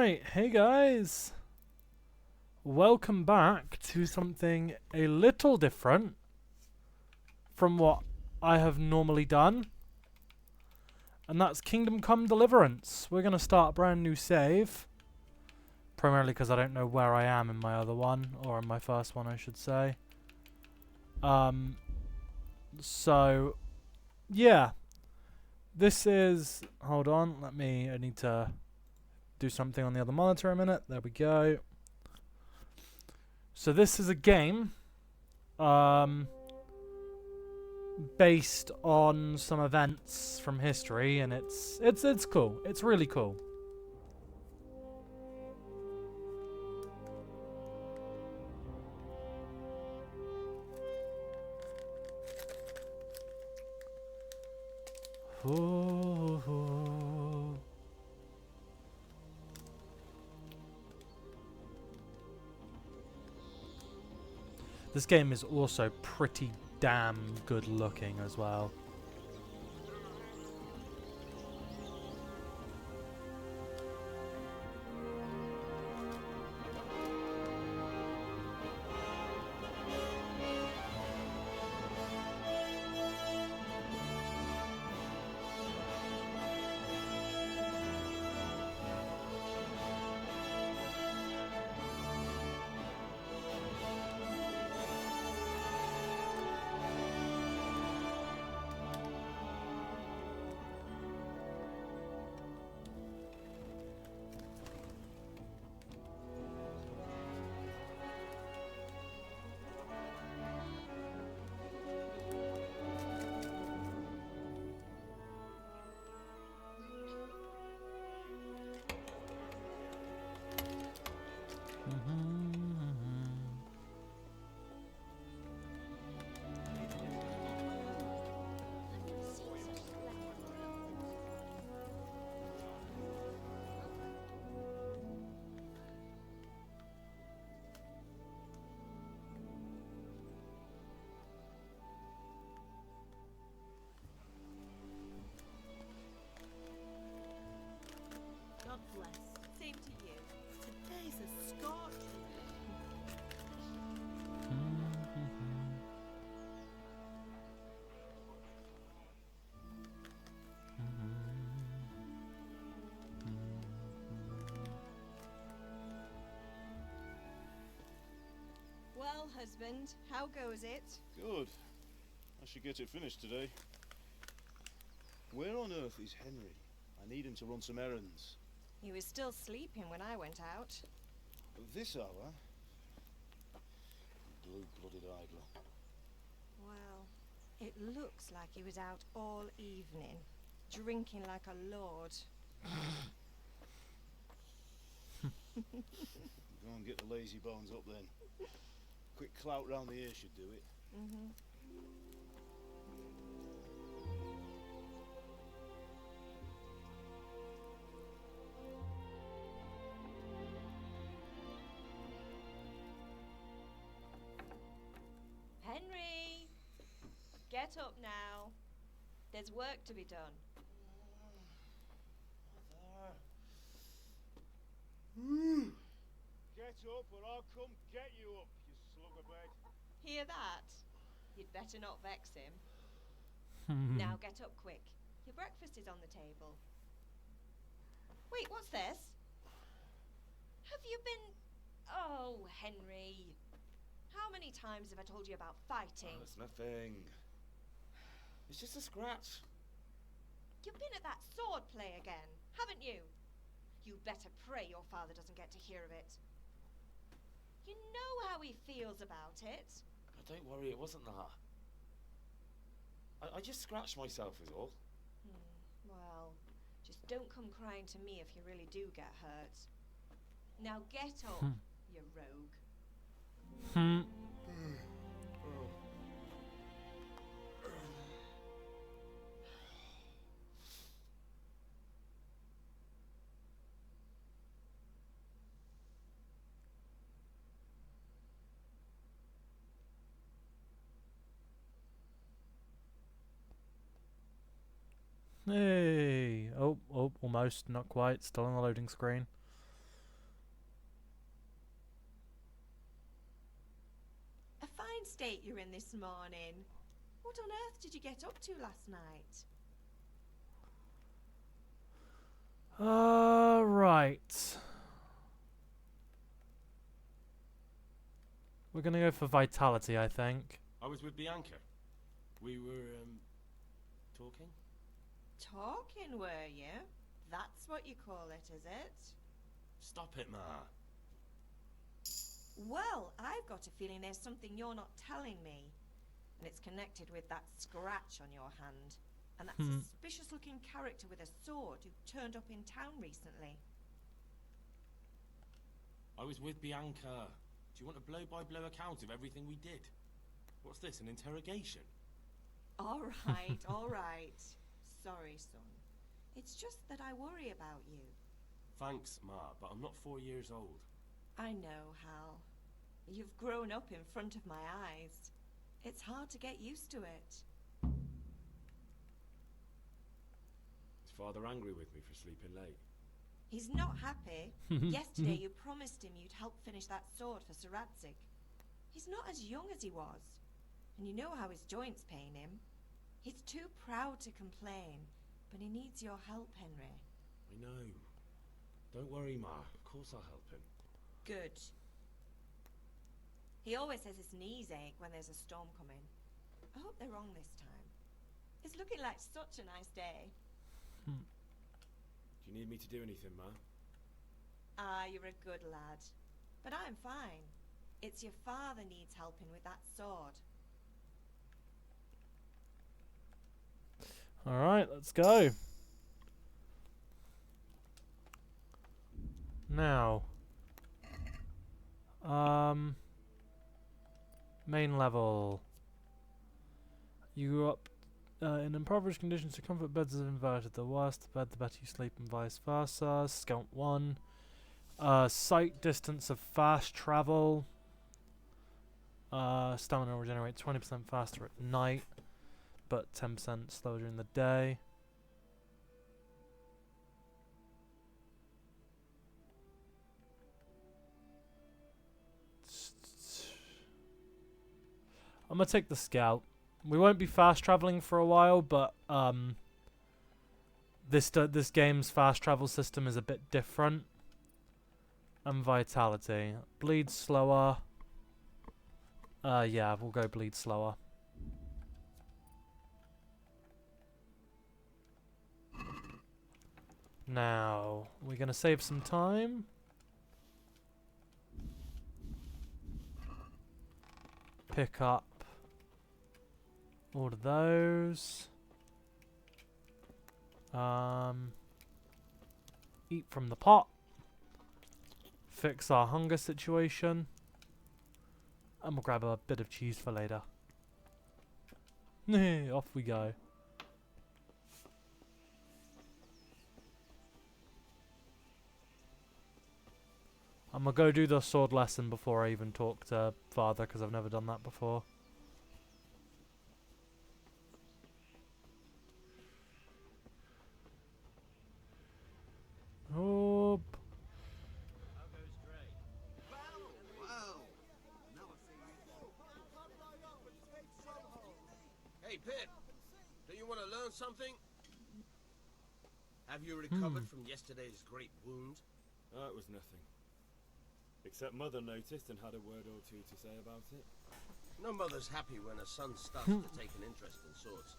Right, hey guys. Welcome back to something a little different from what I have normally done. And that's Kingdom Come Deliverance. We're going to start a brand new save. Primarily because I don't know where I am in my other one, or in my first one I should say. So, yeah. This is... Hold on, I need to do something on the other monitor a minute. There we go. So this is a game based on some events from history, and it's cool. It's really cool. Ooh. This game is also pretty damn good looking as well. God bless. Same to you. Today's a scorcher. Well, husband, how goes it? Good. I should get it finished today. Where on earth is Henry? I need him to run some errands. He was still sleeping when I went out. At this hour? Blue-blooded idler. Well, it looks like he was out all evening, drinking like a lord. Go and get the lazy bones up then. Quick clout round the ear should do it. Henry! Get up now. There's work to be done. Get up or I'll come get you up, you slugabed. Hear that? You'd better not vex him. Now get up quick. Your breakfast is on the table. Wait, what's this? Have you been... Oh, Henry. How many times have I told you about fighting? Oh, it's nothing. It's just a scratch. You've been at that sword play again, haven't you? You better pray your father doesn't get to hear of it. You know how he feels about it. Oh, don't worry, it wasn't that. I just scratched myself is all. Well, just don't come crying to me if you really do get hurt. Now get up, you rogue. Hey. Oh, almost. Not quite. Still on the loading screen. state you're in this morning. What on earth did you get up to last night? Right. We're gonna go for vitality, I think. I was with Bianca. We were, talking? Talking, were you? That's what you call it, is it? Stop it, Ma. Well, I've got a feeling there's something you're not telling me. And it's connected with that scratch on your hand. And that suspicious-looking character with a sword who turned up in town recently. I was with Bianca. Do you want a blow-by-blow account of everything we did? What's this, an interrogation? All right, all right. Sorry, son. It's just that I worry about you. Thanks, Ma, but I'm not 4 years old. I know, Hal. You've grown up in front of my eyes. It's hard to get used to it. Is Father angry with me for sleeping late? He's not happy. Yesterday you promised him you'd help finish that sword for Sir Radzig. He's not as young as he was. And you know how his joints pain him. He's too proud to complain, but he needs your help, Henry. I know. Don't worry, Ma. Of course I'll help him. Good. He always says his knees ache when there's a storm coming. I hope they're wrong this time. It's looking like such a nice day. Do you need me to do anything, Ma? Ah, you're a good lad. But I'm fine. It's your father needs helping with that sword. Alright, let's go. Now. Main level. You grew up in impoverished conditions, so comfort beds are inverted. The worse the bed, the better you sleep, and vice versa. Scout 1. Sight distance of fast travel. Stamina regenerates 20% faster at night, but 10% slower during the day. I'm gonna take the scout. We won't be fast traveling for a while, but this game's fast travel system is a bit different. And vitality, bleed slower. Yeah, we'll go bleed slower. Now, we're gonna save some time. Pick up all of those. Eat from the pot. Fix our hunger situation. And we'll grab a bit of cheese for later. Off we go. I'm gonna go do the sword lesson before I even talk to Father, because I've never done that before. Oh. Hey, Pip, do you want to learn something? Have you recovered from yesterday's great wound? It was nothing. Except Mother noticed and had a word or two to say about it. No mother's happy when her son starts to take an interest in swords.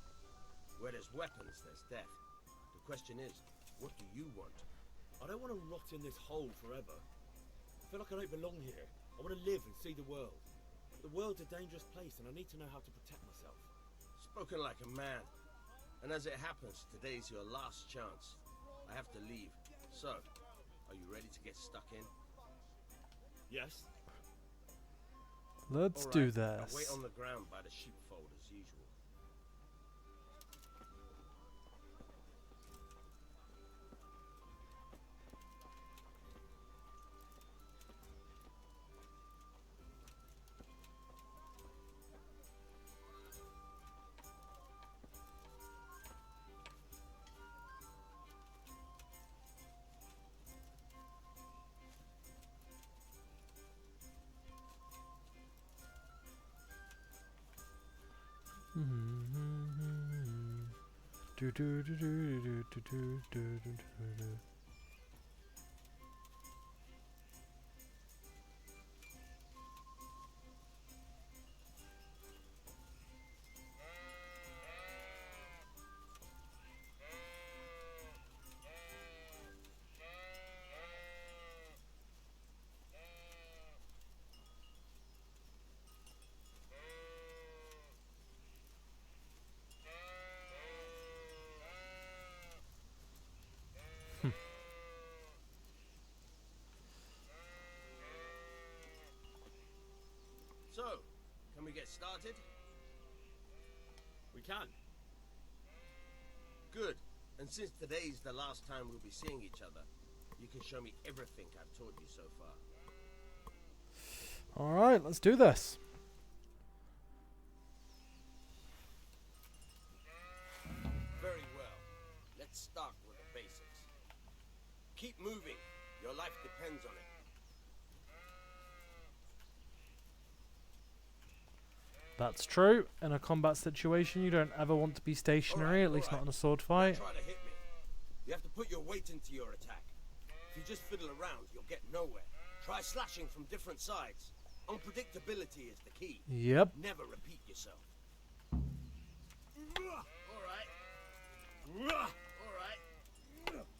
Where there's weapons, there's death. The question is, what do you want? I don't want to rot in this hole forever. I feel like I don't belong here. I want to live and see the world. The world's a dangerous place and I need to know how to protect myself. Spoken like a man. And as it happens, today's your last chance. I have to leave. So, are you ready to get stuck in? Yes. Let's All do right, this. I'll wait on the ground by the sheepfold as usual. Do, do, do, do, do, do, do, do, do, do. So, can we get started? We can. Good. And since today's the last time we'll be seeing each other, you can show me everything I've taught you so far. Alright, let's do this. Very well. Let's start with the basics. Keep moving. Your life depends on it. That's true. In a combat situation, you don't ever want to be stationary, at least not in a sword fight. Try to hit me. You have to put your weight into your attack. If you just fiddle around, you'll get nowhere. Try slashing from different sides. Unpredictability is the key. Yep. Never repeat yourself. Alright. Alright.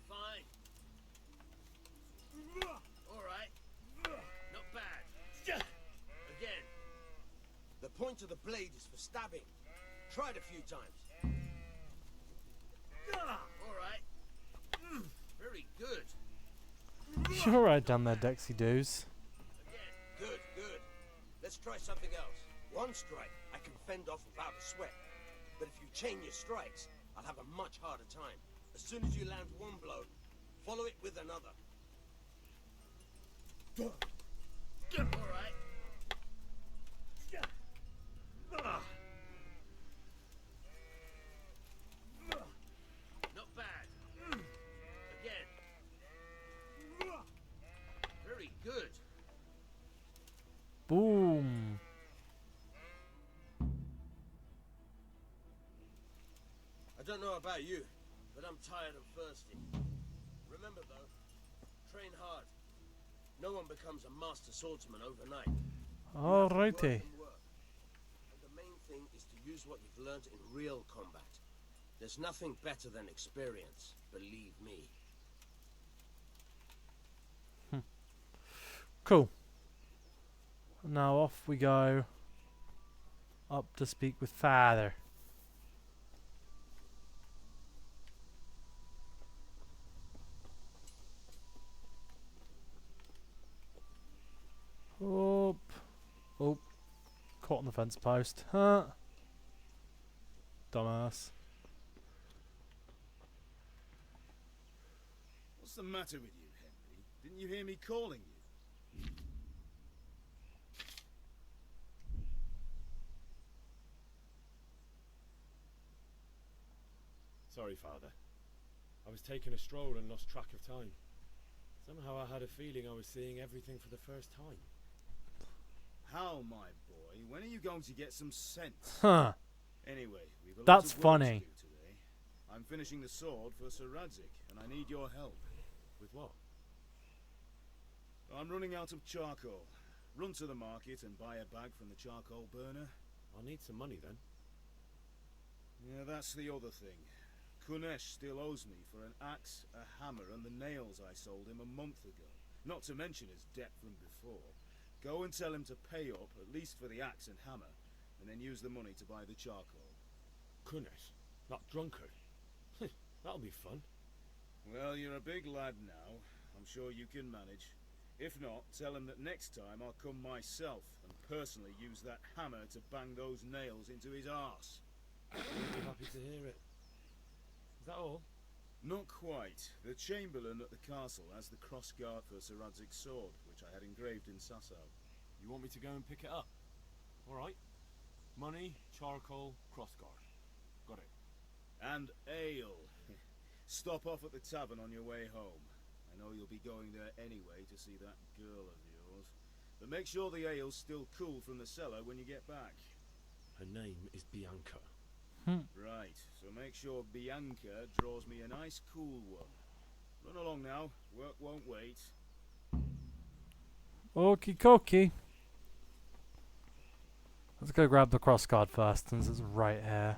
Fine. Alright. Not bad. Again. The point of the blade is for stabbing. Try it a few times. Alright. Very good. You're right down there, Dexy Doos. Again. Good, good. Let's try something else. One strike I can fend off without a sweat. But if you chain your strikes, I'll have a much harder time. As soon as you land one blow, follow it with another. Alright. Not bad. Again. Very good. Boom. I don't know about you, but I'm tired and thirsty. Remember though, train hard. No one becomes a master swordsman overnight. Alrighty. And the main thing is to use what you've learned in real combat. There's nothing better than experience, believe me. Cool. Now off we go. Up to speak with Father. Oh, caught on the fence post. Huh? Dumbass. What's the matter with you, Henry? Didn't you hear me calling you? Sorry, Father. I was taking a stroll and lost track of time. Somehow I had a feeling I was seeing everything for the first time. How, my boy? When are you going to get some sense? Huh. Anyway, we've a lot That's of work funny. to do today. I'm finishing the sword for Sir Radzik, and I need your help. With what? I'm running out of charcoal. Run to the market and buy a bag from the charcoal burner. I'll need some money then. Yeah, that's the other thing. Kunesh still owes me for an axe, a hammer, and the nails I sold him a month ago. Not to mention his debt from before. Go and tell him to pay up, at least for the axe and hammer, and then use the money to buy the charcoal. Kunesh? That drunkard? That'll be fun. Well, you're a big lad now. I'm sure you can manage. If not, tell him that next time I'll come myself and personally use that hammer to bang those nails into his arse. I'll be happy to hear it. Is that all? Not quite. The Chamberlain at the castle has the crossguard for Sir Radzik's sword, which I had engraved in Sasau. You want me to go and pick it up? Alright. Money, charcoal, crossguard. Got it. And ale. Stop off at the tavern on your way home. I know you'll be going there anyway to see that girl of yours. But make sure the ale's still cool from the cellar when you get back. Her name is Bianca. Right, so make sure Bianca draws me a nice cool one. Run along now, work won't wait. Okie dokie. Let's go grab the crossguard first, since it's right here.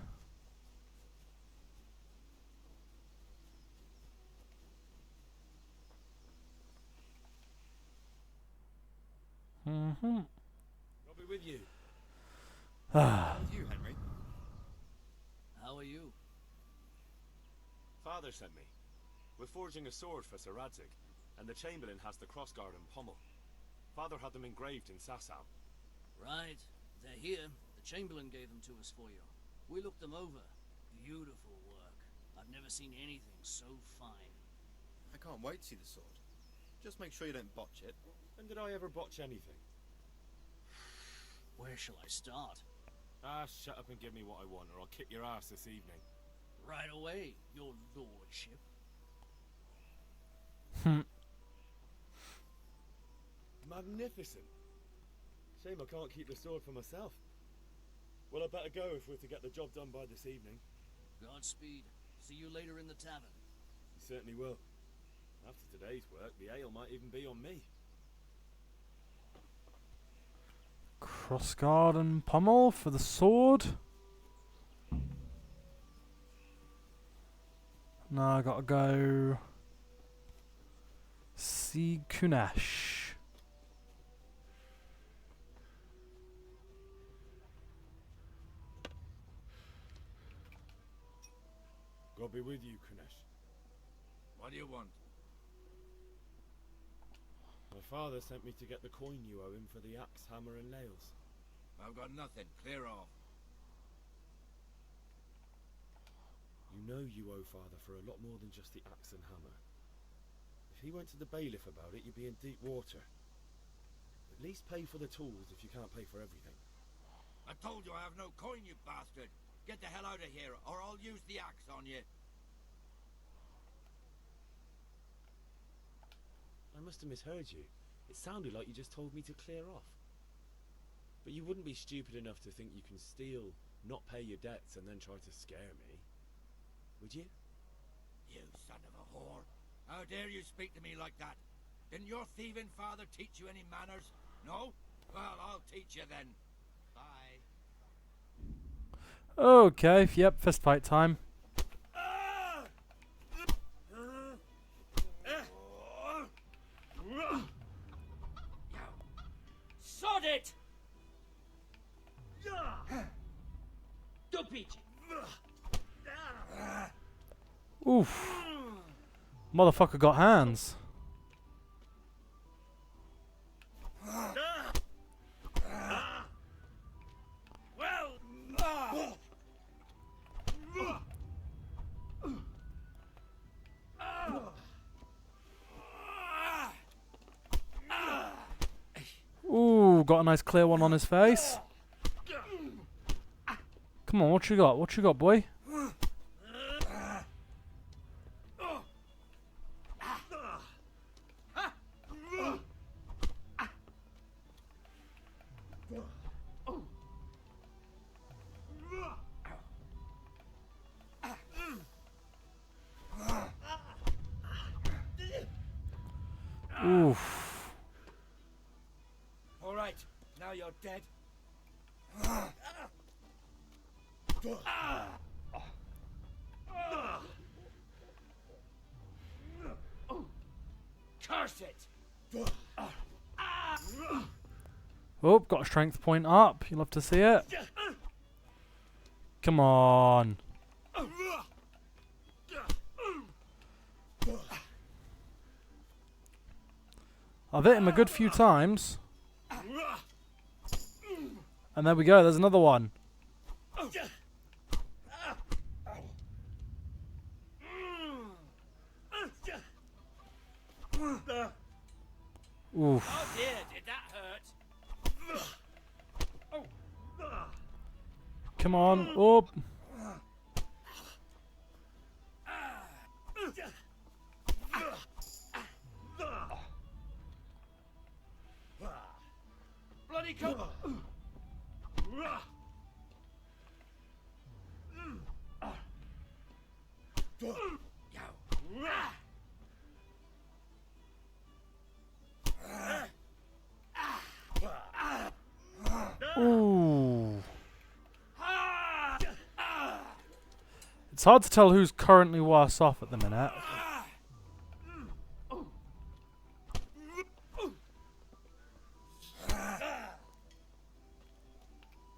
I'll be with you. With you, Henry. How are you? Father sent me. We're forging a sword for Sir Radzig, and the Chamberlain has the crossguard and pommel. Father had them engraved in Sasau. Right. They're here. The Chamberlain gave them to us for you. We looked them over. Beautiful work. I've never seen anything so fine. I can't wait to see the sword. Just make sure you don't botch it. When did I ever botch anything? Where shall I start? Ah, shut up and give me what I want, or I'll kick your ass this evening. Right away, your lordship. Magnificent. Shame I can't keep the sword for myself. Well, I better go if we're to get the job done by this evening. Godspeed. See you later in the tavern. You certainly will. After today's work, the ale might even be on me. Crossguard and pommel for the sword. Now I gotta go see Kunesh. God be with you, Kunesh. What do you want? My father sent me to get the coin you owe him for the axe, hammer, and nails. I've got nothing. Clear off. You know you owe father for a lot more than just the axe and hammer. If he went to the bailiff about it, you'd be in deep water. At least pay for the tools if you can't pay for everything. I told you I have no coin, you bastard. Get the hell out of here, or I'll use the axe on you. I must have misheard you. It sounded like you just told me to clear off. But you wouldn't be stupid enough to think you can steal, not pay your debts, and then try to scare me. Would you? You son of a whore. How dare you speak to me like that? Didn't your thieving father teach you any manners? No? Well, I'll teach you then. Bye. Okay, yep, fist fight time. Sod it! Dupich! Oof. Motherfucker got hands. Ooh, got a nice clear one on his face. Come on, what you got? What you got, boy? Oof. All right, now you're dead. Curse it! Oh, got a strength point up. You'll have to see it. Come on. I've hit him a good few times. And there we go, there's another one. Oof. Oh dear, did that hurt? Come on, up. Bloody come! It's hard to tell who's currently worse off at the minute.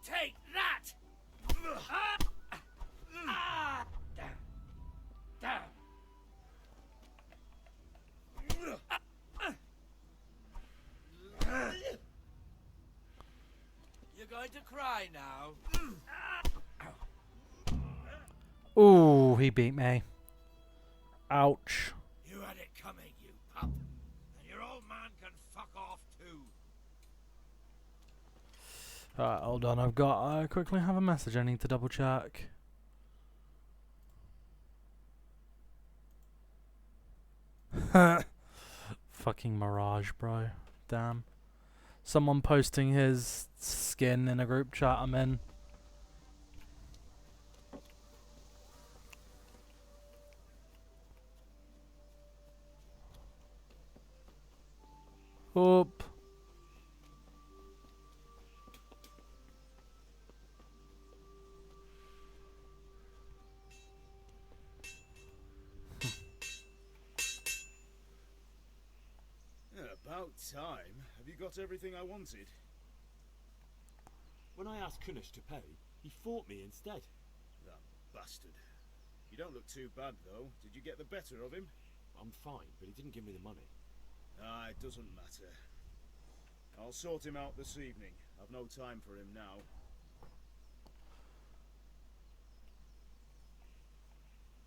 Take that! You're going to cry now. Ooh, he beat me. Ouch. You had it coming, you pup. And your old man can fuck off too. Alright, hold on. I quickly have a message I need to double check. Fucking Mirage, bro. Damn. Someone posting his skin in a group chat I'm in. Oop. About time. Have you got everything I wanted? When I asked Kunish to pay, he fought me instead. That bastard. You don't look too bad, though. Did you get the better of him? I'm fine, but he didn't give me the money. Ah, it doesn't matter. I'll sort him out this evening. I've no time for him now.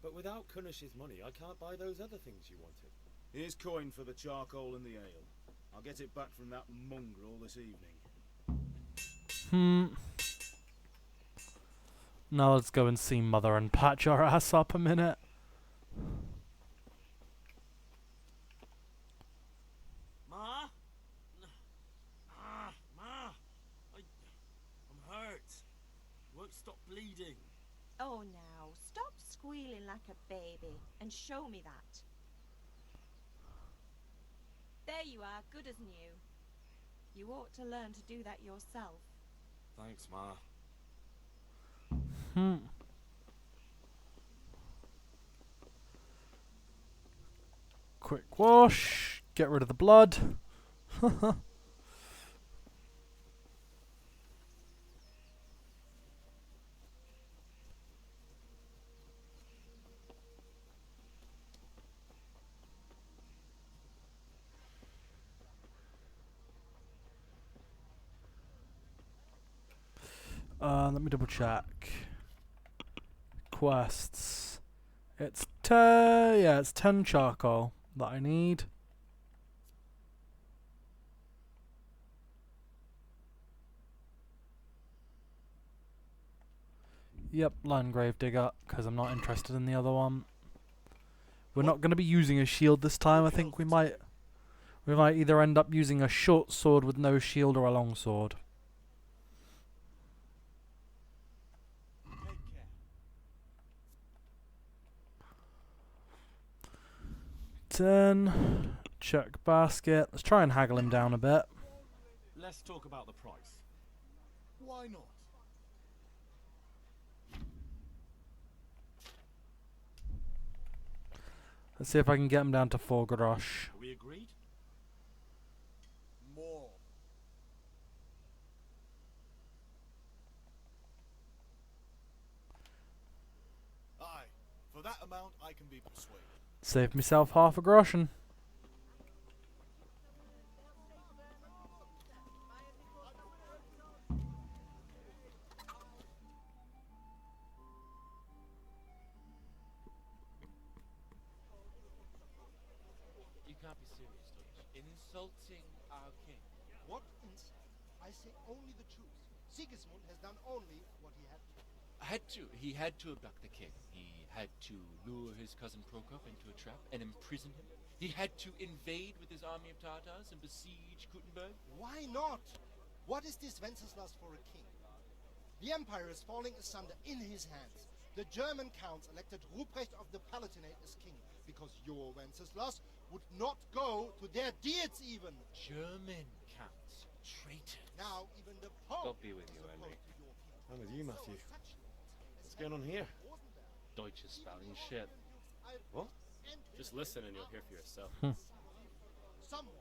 But without Kunish's money, I can't buy those other things you wanted. Here's coin for the charcoal and the ale. I'll get it back from that mongrel this evening. Now let's go and see Mother and patch our ass up a minute. Ma? Ma! I'm hurt. Won't stop bleeding. Oh, now, stop squealing like a baby and show me that. There you are, good as new. You ought to learn to do that yourself. Thanks, Ma. Quick wash. Get rid of the blood. Let me double check. Quests. It's 10. Yeah, it's 10 charcoal that I need. Yep, Landgrave Digger, because I'm not interested in the other one. We're not going to be using a shield this time. I think we might either end up using a short sword with no shield or a long sword. Check basket. Let's try and haggle him down a bit. Let's talk about the price. Why not? Let's see if I can get him down to 4 grosh. Are we agreed? More. Aye, for that amount I can be persuaded. Save myself half a groschen. You can't be serious, George. Insulting our king. What insult? I say only the truth. Sigismund has done only what he had to. He had to abduct the king. He had to lure his cousin Prokop into a trap and imprison him. He had to invade with his army of Tartars and besiege Gutenberg. Why not? What is this Wenceslas for a king? The empire is falling asunder in his hands. The German counts elected Ruprecht of the Palatinate as king because your Wenceslas would not go to their deeds even. German counts. Traitors. Now even the Pope God be with you, is Henry. opposed to your king. I'm with you, Matthew. So such What's going on here? wasn't there? Deutsch is spouting shit. What? Just listen and you'll hear for yourself. Someone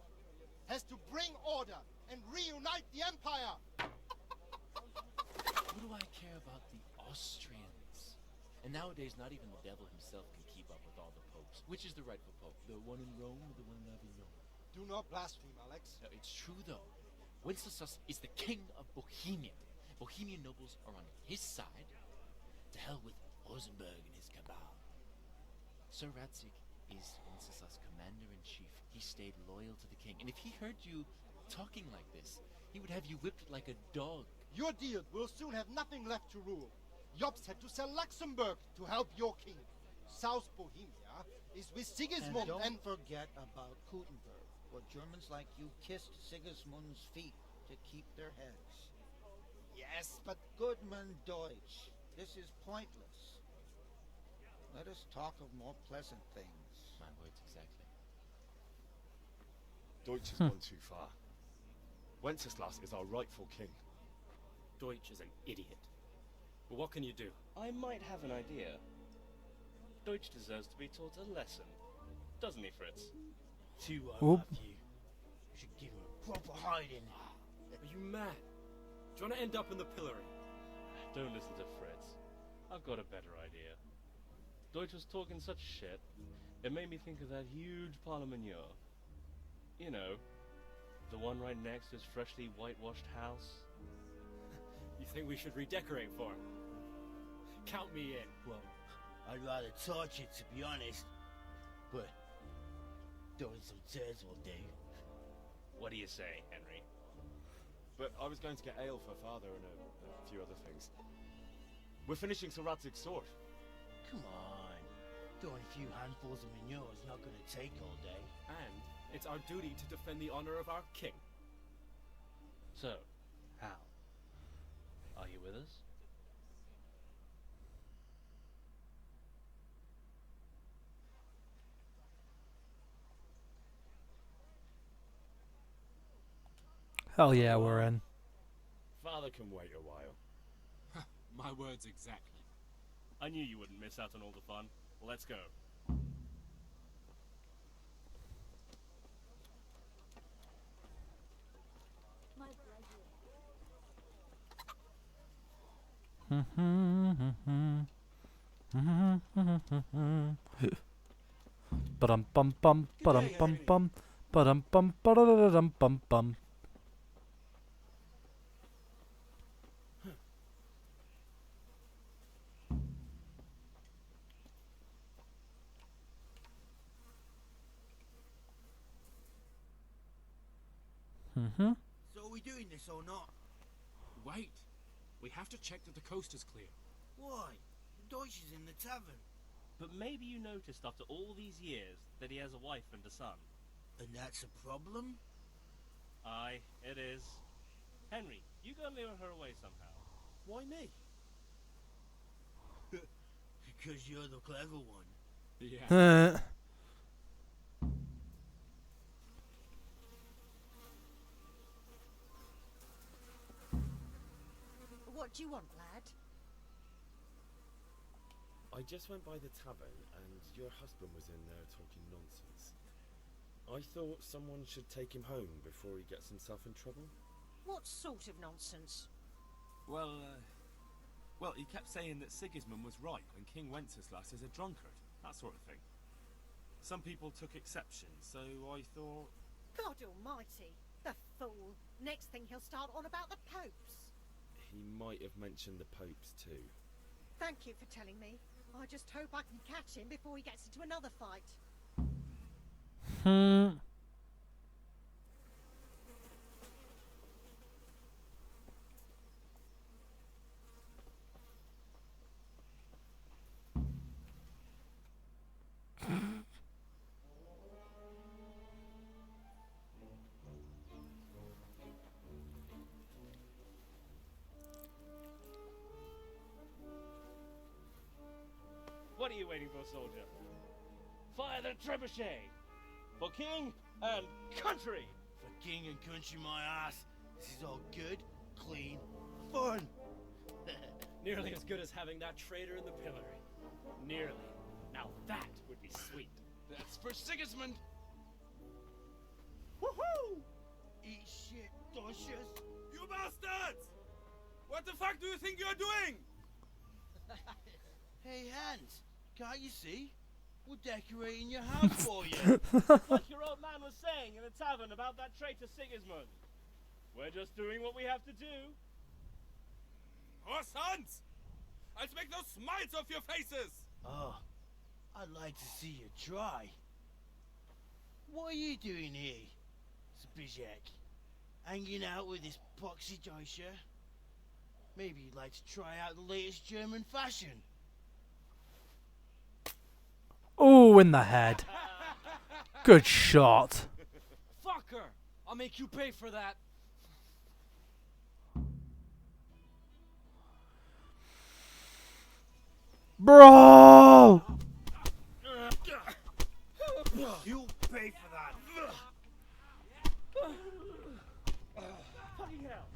has to bring order and reunite the Empire! What do I care about the Austrians? And nowadays, not even the devil himself can keep up with all the popes. Which is the rightful pope? The one in Rome or the one in Avignon? Do not blaspheme, Alex. No, it's true, though. Wenceslas is the king of Bohemia. Bohemian nobles are on his side. To hell with Rosenberg and his cabal. Sir Radzig is Wenceslas' commander-in-chief. He stayed loyal to the king. And if he heard you talking like this, he would have you whipped like a dog. Your deal will soon have nothing left to rule. Jobst had to sell Luxembourg to help your king. South Bohemia is with Sigismund And don't forget about Gutenberg, where Germans like you kissed Sigismund's feet to keep their heads. Yes, but Goodman Deutsch, this is pointless. Let us talk of more pleasant things. My words exactly. Deutsch has gone too far. Wenceslas is our rightful king. Deutsch is an idiot. But what can you do? I might have an idea. Deutsch deserves to be taught a lesson. Doesn't he, Fritz? Too Oop. love you. You should give him a proper hiding. Are you mad? Do you want to end up in the pillory? Don't listen to Fritz. I've got a better idea. Deutsch was talking such shit, it made me think of that huge parliament. You know, the one right next to his freshly whitewashed house. You think we should redecorate for him? Count me in. Well, I'd rather torch it, to be honest. But throwing some turds will do. What do you say, Henry? But I was going to get ale for father and a few other things. We're finishing Sir Radzig's sword. Come on. Throwing a few handfuls of manure is not going to take all day. And it's our duty to defend the honor of our king. So, Hal, are you with us? Hell yeah, we're in. Father can wait a while. My words exactly. I knew you wouldn't miss out on all the fun. Let's go. My pleasure. Ba-dum bum bum ba-dum bum bum ba-dum bum ba-da-da-dum bum bum. So are we doing this or not? Wait. We have to check that the coast is clear. Why? Deutsch is in the tavern. But maybe you noticed after all these years that he has a wife and a son. And that's a problem? Aye, it is. Henry, you go lure her away somehow. Why me? Because you're the clever one. Yeah. What do you want, lad? I just went by the tavern and your husband was in there talking nonsense. I thought someone should take him home before he gets himself in trouble. What sort of nonsense? Well, he kept saying that Sigismund was right and King Wenceslas is a drunkard. That sort of thing. Some people took exception, so I thought... God almighty! The fool! Next thing he'll start on about the popes. He might have mentioned the popes too. Thank you for telling me. I just hope I can catch him before he gets into another fight. What are you waiting for, soldier? Fire the trebuchet! For king and country! For king and country, my ass. This is all good, clean, fun. Nearly as good as having that traitor in the pillory. Nearly. Now that would be sweet. That's for Sigismund. Woohoo! Eat shit, Docious. You bastards! What the fuck do you think you're doing? Hey, Hans, can't you see? We're decorating your house for you. Like your old man was saying in the tavern about that traitor Sigismund. We're just doing what we have to do. Oh, sons! I'll make those smiles off your faces! Oh, I'd like to see you try. What are you doing here, Zbyszek? Hanging out with this poxy Deutscher? Maybe you'd like to try out the latest German fashion. Oh, in the head. Good shot. Fucker! I'll make you pay for that. Bro! You'll pay for that. Fucking hell!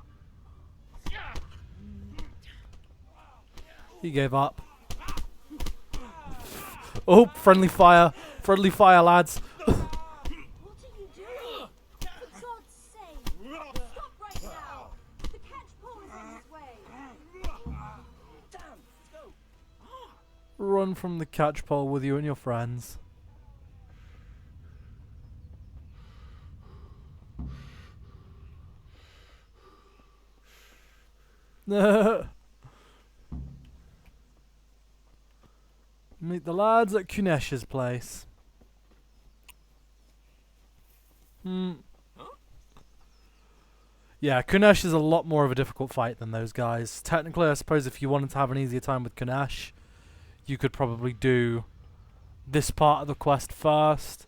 He gave up. Oh, friendly fire. Friendly fire, lads. What are you doing? For God's sake! Stop right now! The catchpole is in his way! Damn! Let's go! Run from the catchpole with you and your friends. Meet the lads at Kunesh's place. Yeah, Kunesh is a lot more of a difficult fight than those guys. Technically, I suppose if you wanted to have an easier time with Kunesh, you could probably do this part of the quest first,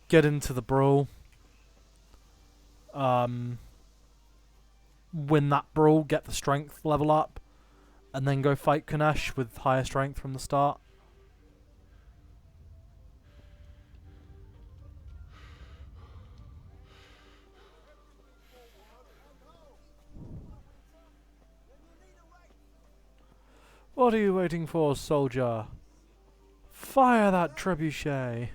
get into the brawl, win that brawl, get the strength level up, and then go fight Kunesh with higher strength from the start. What are you waiting for, soldier? Fire that trebuchet.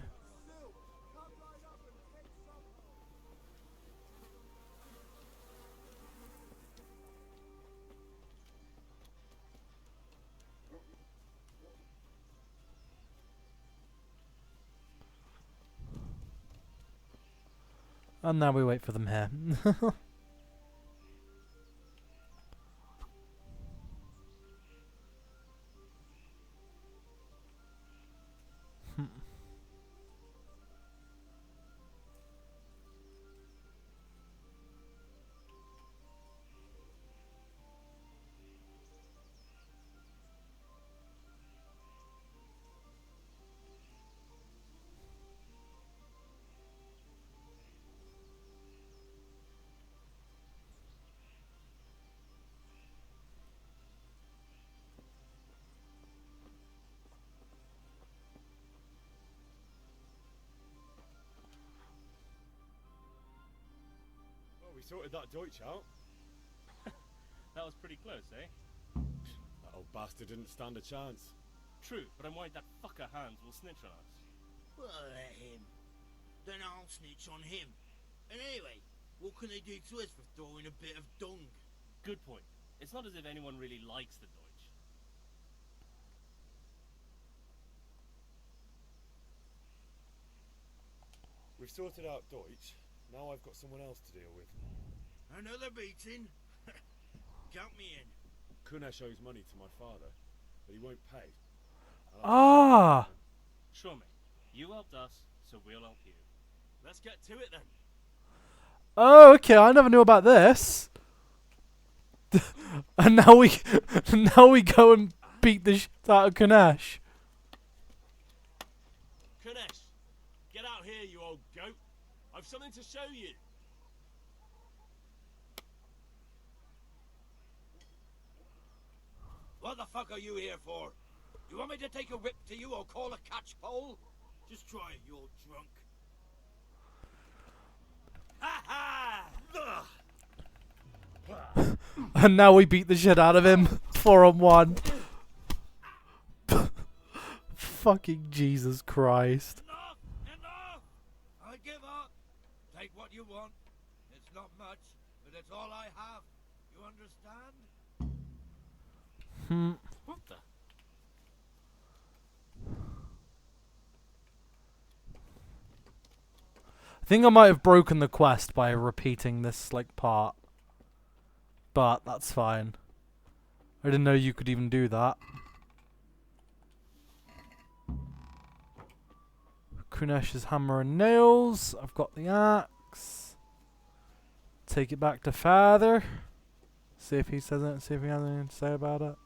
And now we wait for them here. We sorted that Deutsch out. That was pretty close, eh? That old bastard didn't stand a chance. True, but I'm worried that fucker Hans will snitch on us. Well, let him. Then I'll snitch on him. And anyway, what can they do to us for throwing a bit of dung? Good point. It's not as if anyone really likes the Deutsch. We've sorted out Deutsch. Now I've got someone else to deal with. Another beating? Count me in. Kunesh owes money to my father, but he won't pay. Ah! Sure, mate. You helped us, so we'll help you. Let's get to it then. Oh, okay. I never knew about this. And now we go and beat the shit out of Kunesh. Kunesh, get out here, you old goat. I've something to show you. What the fuck are you here for? You want me to take a whip to you or call a catchpole? Just try it, you old drunk. Ha ha! And now we beat the shit out of him. 4-on-1. Fucking Jesus Christ. Enough! Enough! I give up. Take what you want. It's not much, but it's all I have. You understand? What the? I think I might have broken the quest by repeating this like part. But that's fine. I didn't know you could even do that. Kunesh's hammer and nails. I've got the axe. Take it back to father. See if he says it. See if he has anything to say about it.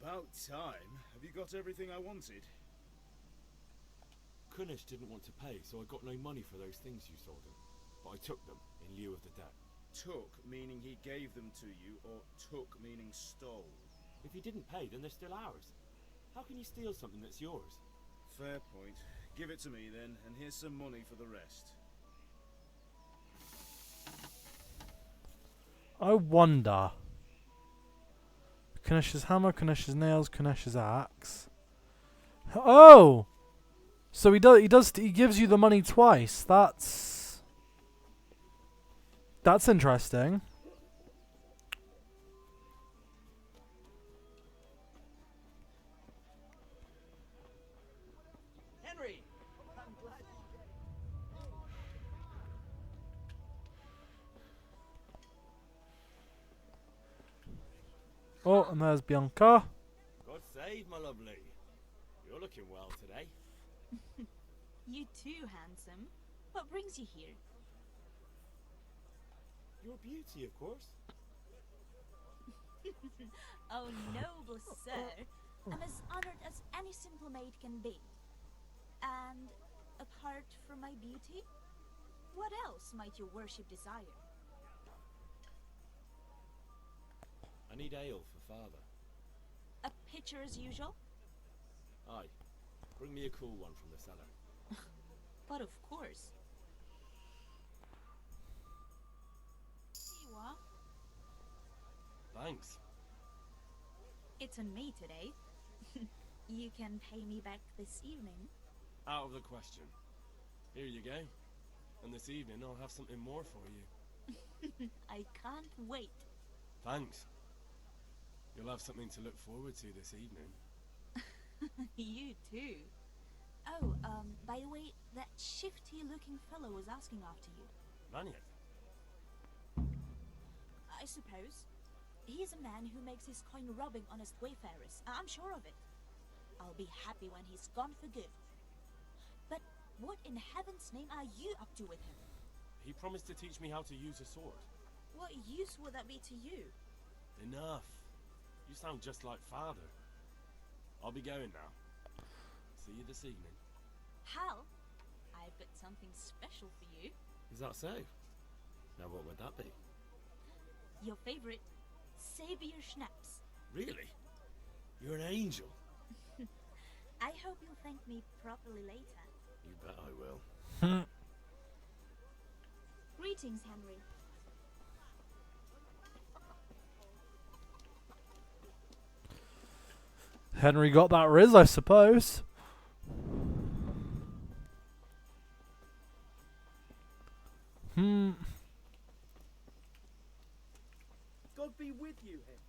About time. Have you got everything I wanted? Kunish didn't want to pay, so I got no money for those things you sold him. But I took them in lieu of the debt. Took, meaning he gave them to you, or took, meaning stole? If he didn't pay, then they're still ours. How can you steal something that's yours? Fair point. Give it to me then, and here's some money for the rest. I wonder. Kunesh's hammer, Kunesh's nails, Kunesh's axe. Oh, so he gives you the money twice. That's interesting. Henry! Oh, and there's Bianca. God save, my lovely. You're looking well today. You too, handsome. What brings you here? Your beauty, of course. Oh, noble sir. I'm as honored as any simple maid can be. And apart from my beauty, what else might your worship desire? I need ale for father. A pitcher as usual? Aye. Bring me a cool one from the cellar. But of course. Siwa, Thanks. it's on me today. You can pay me back this evening. Out of the question. Here you go. And this evening I'll have something more for you. I can't wait. Thanks. You'll have something to look forward to this evening. You too. Oh, by the way, that shifty-looking fellow was asking after you. Maniac. I suppose. He is a man who makes his coin robbing honest wayfarers. I'm sure of it. I'll be happy when he's gone for good. But what in heaven's name are you up to with him? He promised to teach me how to use a sword. What use would that be to you? Enough. You sound just like father. I'll be going now. See you this evening. Hal, I've got something special for you. Is that so? Now what would that be? Your favorite Savior Schnapps. Really? You're an angel. I hope you'll thank me properly later. You bet I will. Greetings, Henry. Henry got that riz, I suppose. God be with you, Henry.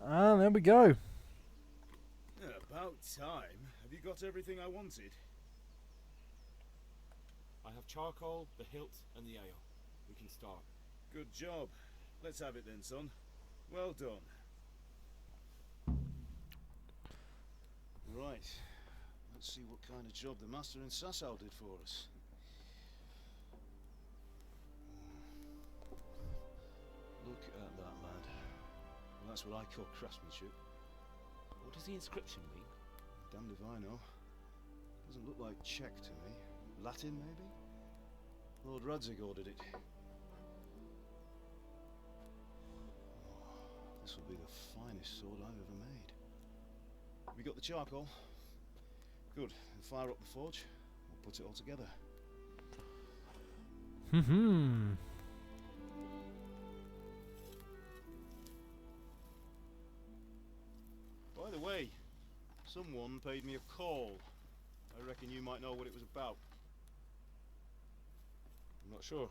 And there we go. About time. Have you got everything I wanted? I have charcoal, the hilt, and the ale. We can start. Good job. Let's have it then, son. Well done. Right. Let's see what kind of job the master in Sasau did for us. Look at that, lad. Well, that's what I call craftsmanship. What does the inscription mean? Damned if I know. Doesn't look like Czech to me. Latin, maybe? Lord Radzig ordered it. Oh, this will be the finest sword I've ever made. We got the charcoal? Good. Then fire up the forge. We'll put it all together. By the way, someone paid me a call. I reckon you might know what it was about. I'm not sure.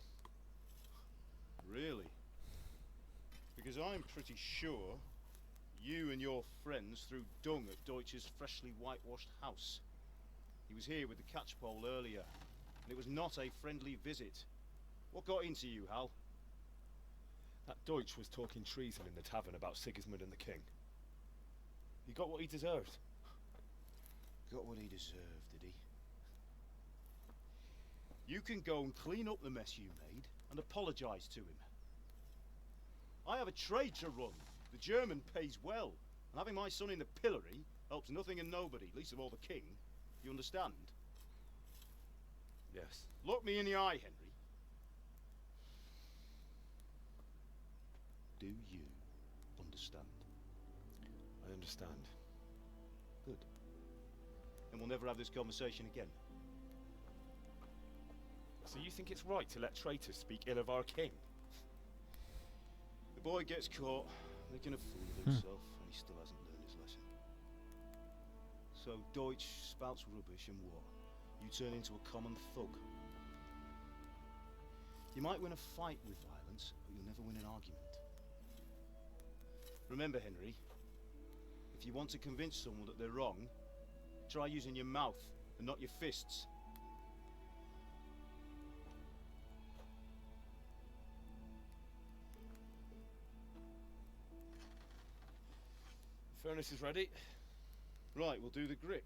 Really? Because I'm pretty sure you and your friends threw dung at Deutsch's freshly whitewashed house. He was here with the catchpole earlier, and it was not a friendly visit. What got into you, Hal? That Deutsch was talking treason in the tavern about Sigismund and the king. He got what he deserved. Got what he deserved, did he? You can go and clean up the mess you made and apologise to him. I have a trade to run. The German pays well, and having my son in the pillory helps nothing and nobody, least of all the king. You understand? Yes. Look me in the eye, Henry. Do you understand? I understand. Good. And we'll never have this conversation again. So you think it's right to let traitors speak ill of our king? The boy gets caught, making a fool of himself, and he still hasn't learned his lesson. So Deutsch spouts rubbish, and what? You turn into a common thug. You might win a fight with violence, but you'll never win an argument. Remember, Henry, if you want to convince someone that they're wrong, try using your mouth and not your fists. Furnace is ready. Right, we'll do the grip.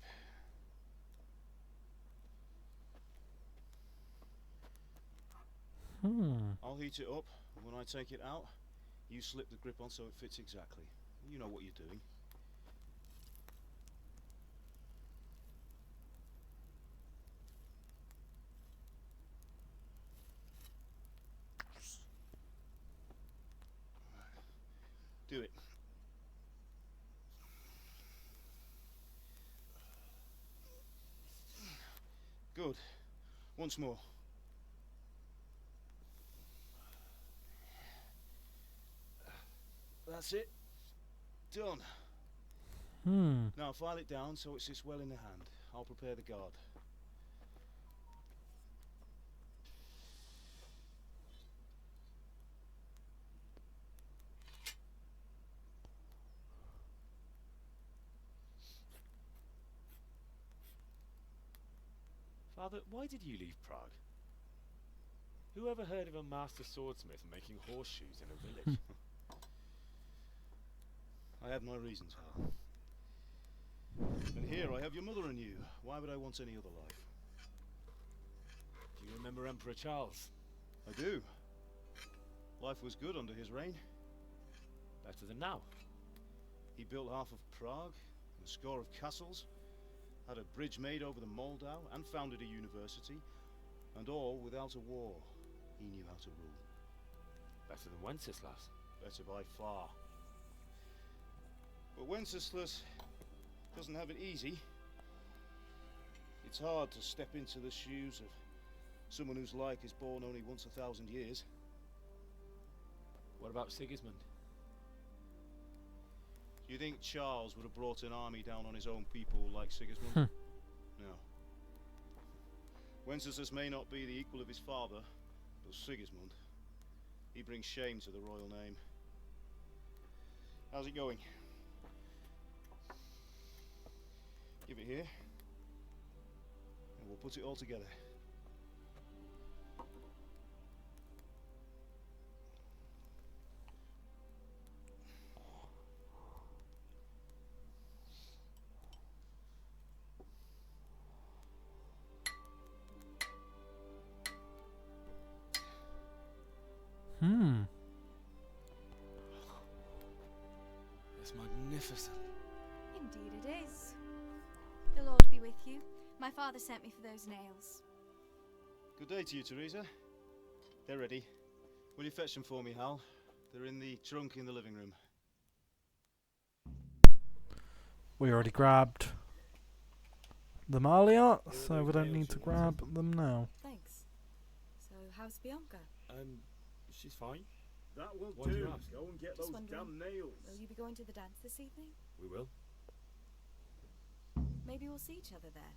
I'll heat it up, and when I take it out, you slip the grip on so it fits exactly. You know what you're doing. Do it. Good. Once more. That's it. Done. Now file it down so it sits well in the hand. I'll prepare the guard. Father, why did you leave Prague? Who ever heard of a master swordsmith making horseshoes in a village? I had my reasons, Hal. And here I have your mother and you. Why would I want any other life? Do you remember Emperor Charles? I do. Life was good under his reign. Better than now. He built half of Prague and a score of castles, had a bridge made over the Moldau, and founded a university, and all without a war. He knew how to rule. Better than Wenceslas. Better by far. But Wenceslas doesn't have it easy. It's hard to step into the shoes of someone whose like is born only once 1,000 years. What about Sigismund? Do you think Charles would have brought an army down on his own people like Sigismund? No. Wenceslas may not be the equal of his father, but Sigismund, he brings shame to the royal name. How's it going? Give it here, and we'll put it all together. It's magnificent. Indeed it is. be with you. My father sent me for those nails. Good day to you, Teresa. They're ready. Will you fetch them for me, Hal? They're in the trunk in the living room. We already grabbed them earlier, so we don't need to grab them now. Thanks. So, how's Bianca? She's fine. That won't Why do you do. ask? Go and get Just those wondering, damn nails. will you be going to the dance this evening? We will. Maybe we'll see each other there.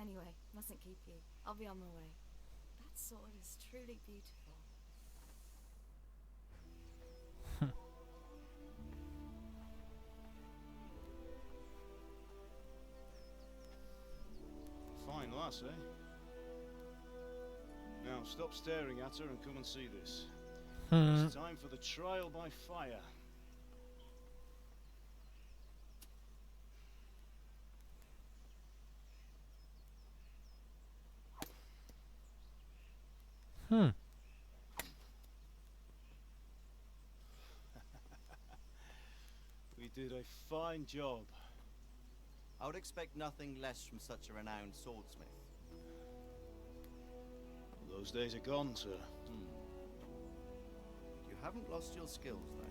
Anyway, mustn't keep you. I'll be on my way. That sword is truly beautiful. Fine lass, eh? Now, stop staring at her and come and see this. It's time for the trial by fire. We did a fine job. I would expect nothing less from such a renowned swordsmith. Those days are gone, sir. You haven't lost your skills, though.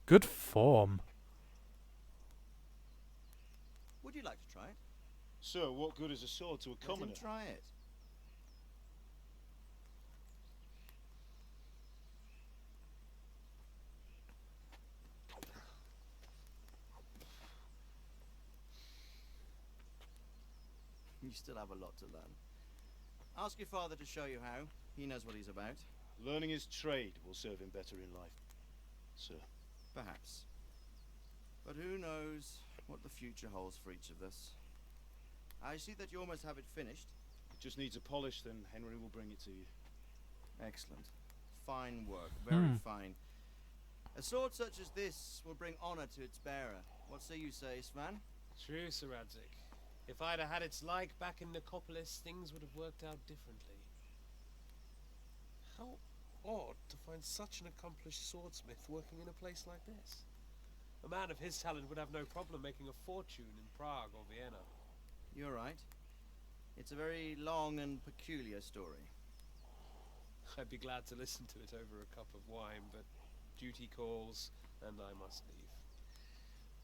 Good form. Would you like to try it? Sir, what good is a sword to a commoner? Let him try it. You still have a lot to learn. Ask your father to show you how. He knows what he's about. Learning his trade will serve him better in life, sir. Perhaps. But who knows what the future holds for each of us. I see that you almost have it finished. It just needs a polish, then Henry will bring it to you. Excellent. Fine work. Very fine. A sword such as this will bring honor to its bearer. What say you, Svan? True, Sir Radzik. If I'd have had its like back in Nicopolis, things would have worked out differently. How odd to find such an accomplished swordsmith working in a place like this. A man of his talent would have no problem making a fortune in Prague or Vienna. You're right. It's a very long and peculiar story. I'd be glad to listen to it over a cup of wine, but duty calls, and I must leave.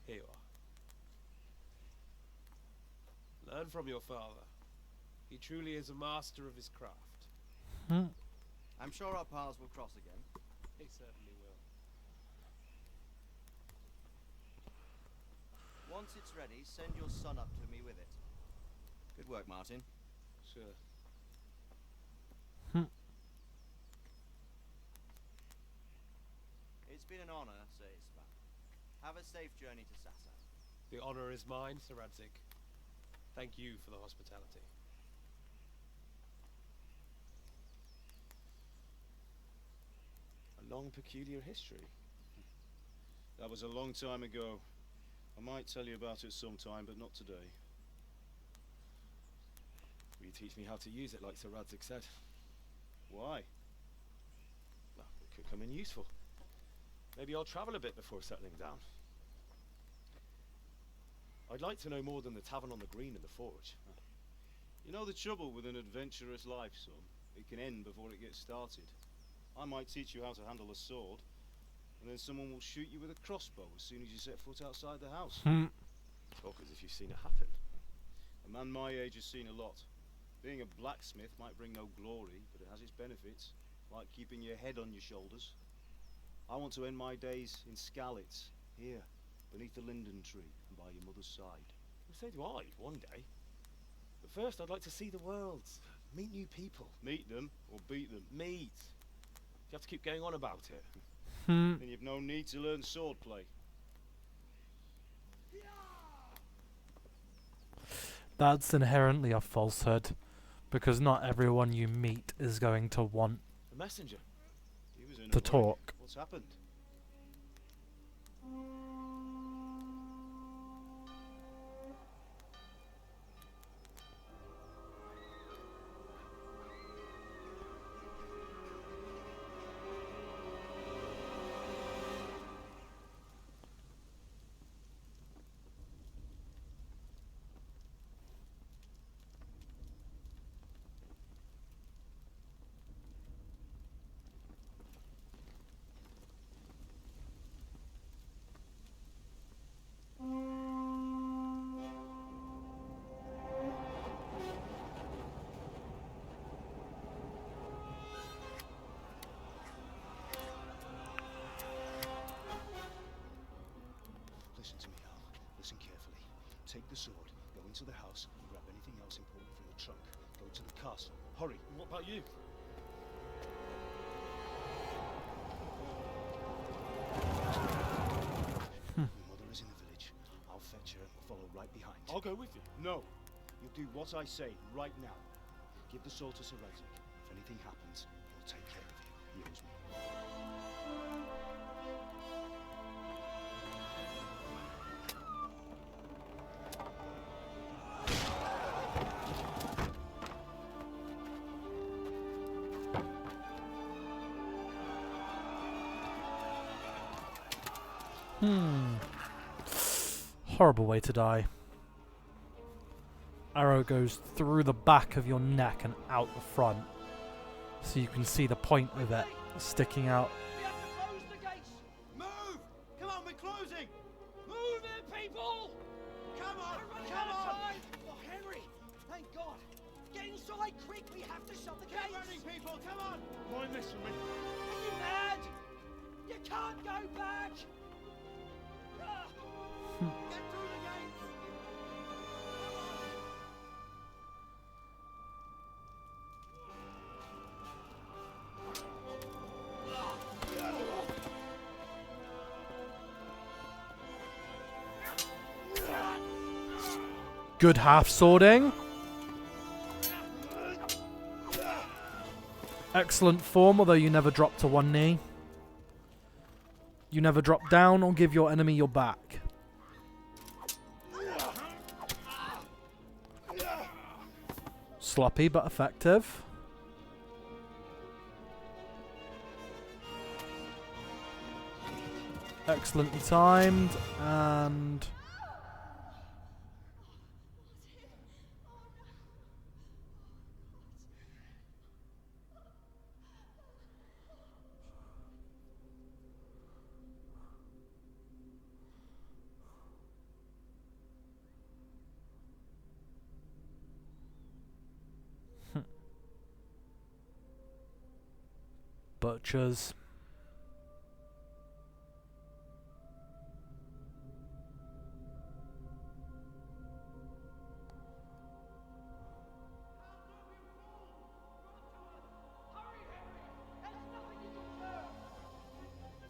Here you are. Learn from your father. He truly is a master of his craft. I'm sure our paths will cross again. He certainly will. Once it's ready, send your son up to me with it. Good work, Martin. Sure. It's been an honor, Sir Ispan. Have a safe journey to Sassan. The honor is mine, Sir Radzik. Thank you for the hospitality. A long, peculiar history. That was a long time ago. I might tell you about it sometime, but not today. Will you teach me how to use it like Sir Radzik said? Why? Well, it could come in useful. Maybe I'll travel a bit before settling down. I'd like to know more than the tavern on the green and the forge. You know the trouble with an adventurous life, son? It can end before it gets started. I might teach you how to handle a sword, and then someone will shoot you with a crossbow as soon as you set foot outside the house. Talk as if you've seen it happen. A man my age has seen a lot. Being a blacksmith might bring no glory, but it has its benefits, like keeping your head on your shoulders. I want to end my days in Skalitz, here, beneath the linden tree, and by your mother's side. Well, so do I, one day. But first I'd like to see the world, meet new people. Meet them, or beat them? Meet. You have to keep going on about it. Then you've no need to learn swordplay. That's inherently a falsehood, because not everyone you meet is going to want A messenger. He was in to a hurry. talk. What's happened? Take the sword, go into the house, and grab anything else important from the trunk. Go to the castle. Hurry. What about you? Your mother is in the village. I'll fetch her and follow right behind. I'll go with you. No. You'll do what I say right now. Give the sword to Sir Radzik. If anything happens, he'll take care of you. He owes me. Horrible way to die. Arrow goes through the back of your neck and out the front. So you can see the point of it sticking out. We have to close the gates! Move! Come on, we're closing! Move it, people! Come on! We're running Come out of on! time! Oh, Henry! Thank God! Get inside quick! We have to shut the Keep gates! running, people! Come on! Mind this for me. Are you mad? You can't go back! Ah! Get through the gates! Good half swording. Excellent form, although you never drop to one knee. You never drop down or give your enemy your back. Sloppy but effective. Excellently timed and... Butchers.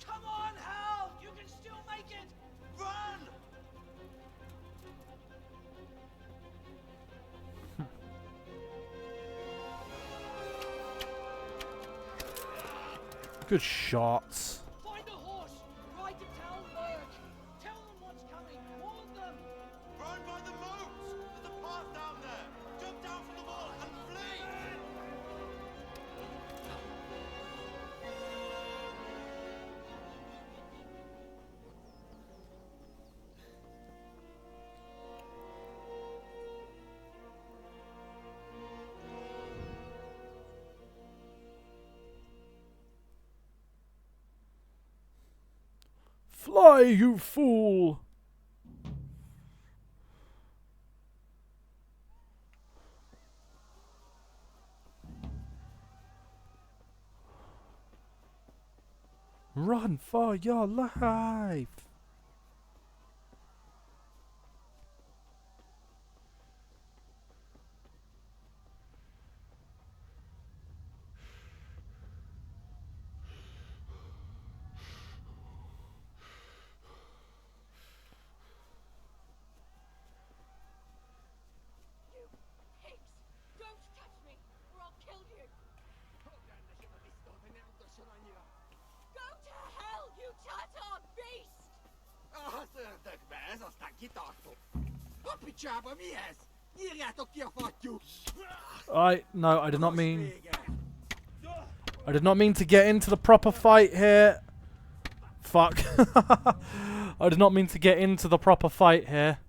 Come on, Hal! You can still make it! Run! Good shots. Find a horse! Ride to town, Merc! Tell them what's coming! Warn them! Run by the moats! There's a path down there! Jump down from the wall and flee! Fly, you fool! Run for your life! Pigs! Don't touch me, or I'll kill you! Go to hell, you Tatar beast! No, I did not mean... I did not mean to get into the proper fight here. Fuck. I did not mean to get into the proper fight here.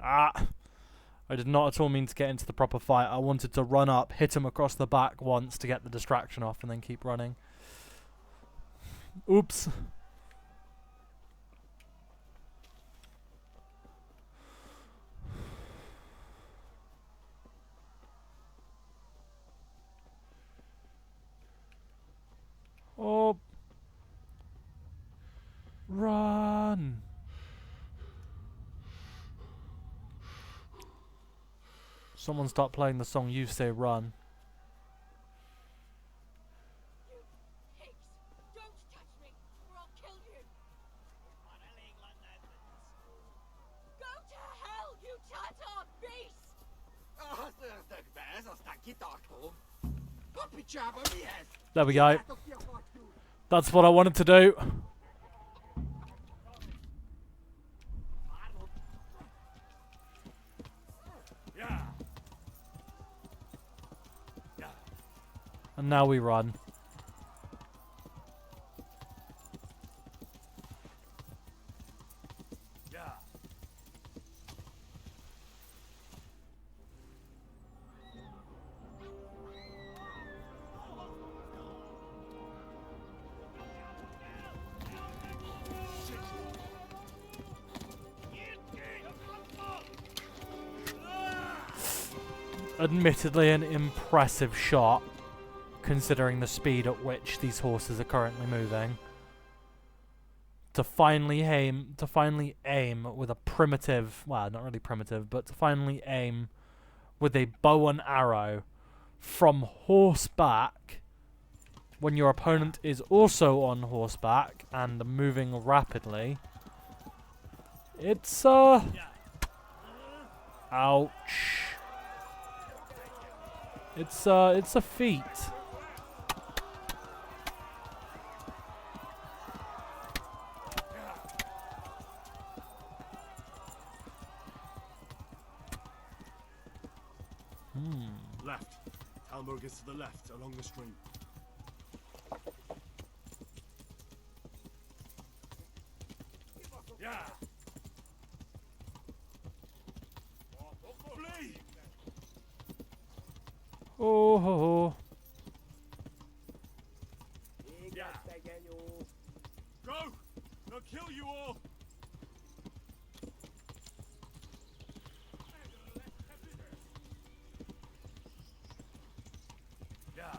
Ah. I did not at all mean to get into the proper fight. I wanted to run up, hit him across the back once to get the distraction off, and then keep running. Oops. Oh. Run! Someone start playing the song You Say Run. Pigs! Don't touch me, or I'll kill you! Go to hell, you Tatar beast! There we go. That's what I wanted to do. And now we run. Admittedly an impressive shot, considering the speed at which these horses are currently moving. To finally aim with a primitive, well, not really primitive, but to finally aim with a bow and arrow from horseback when your opponent is also on horseback and moving rapidly. It's ouch. It's a feat. Left. Talmberg is to the left, along the stream. Yeah. Flee! Oh ho ho. Yeah. Go! They'll kill you all! Yeah.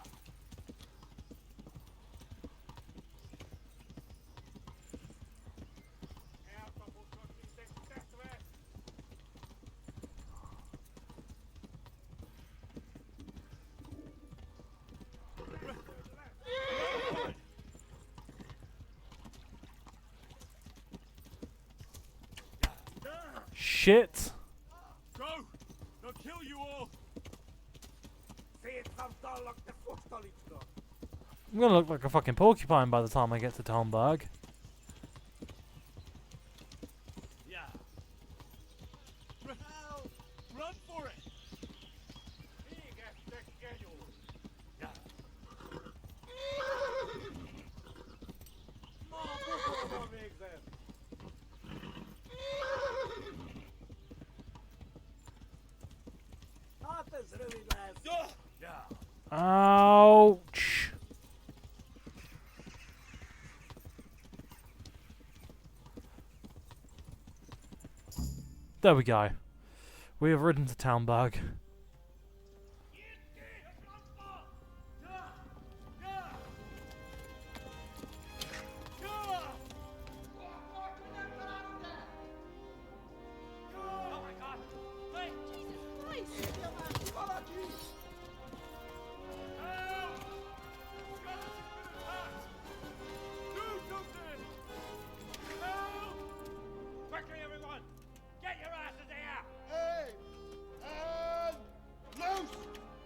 Shit. Go! They'll kill you all! I'm gonna look like a fucking porcupine by the time I get to Talmberg. Yeah. Run for it! Yeah. Ouch. There we go. We have ridden to Talmberg.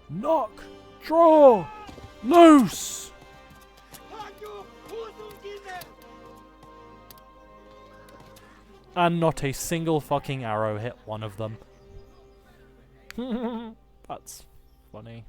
Knock! Draw! Loose! And not a single fucking arrow hit one of them. That's funny.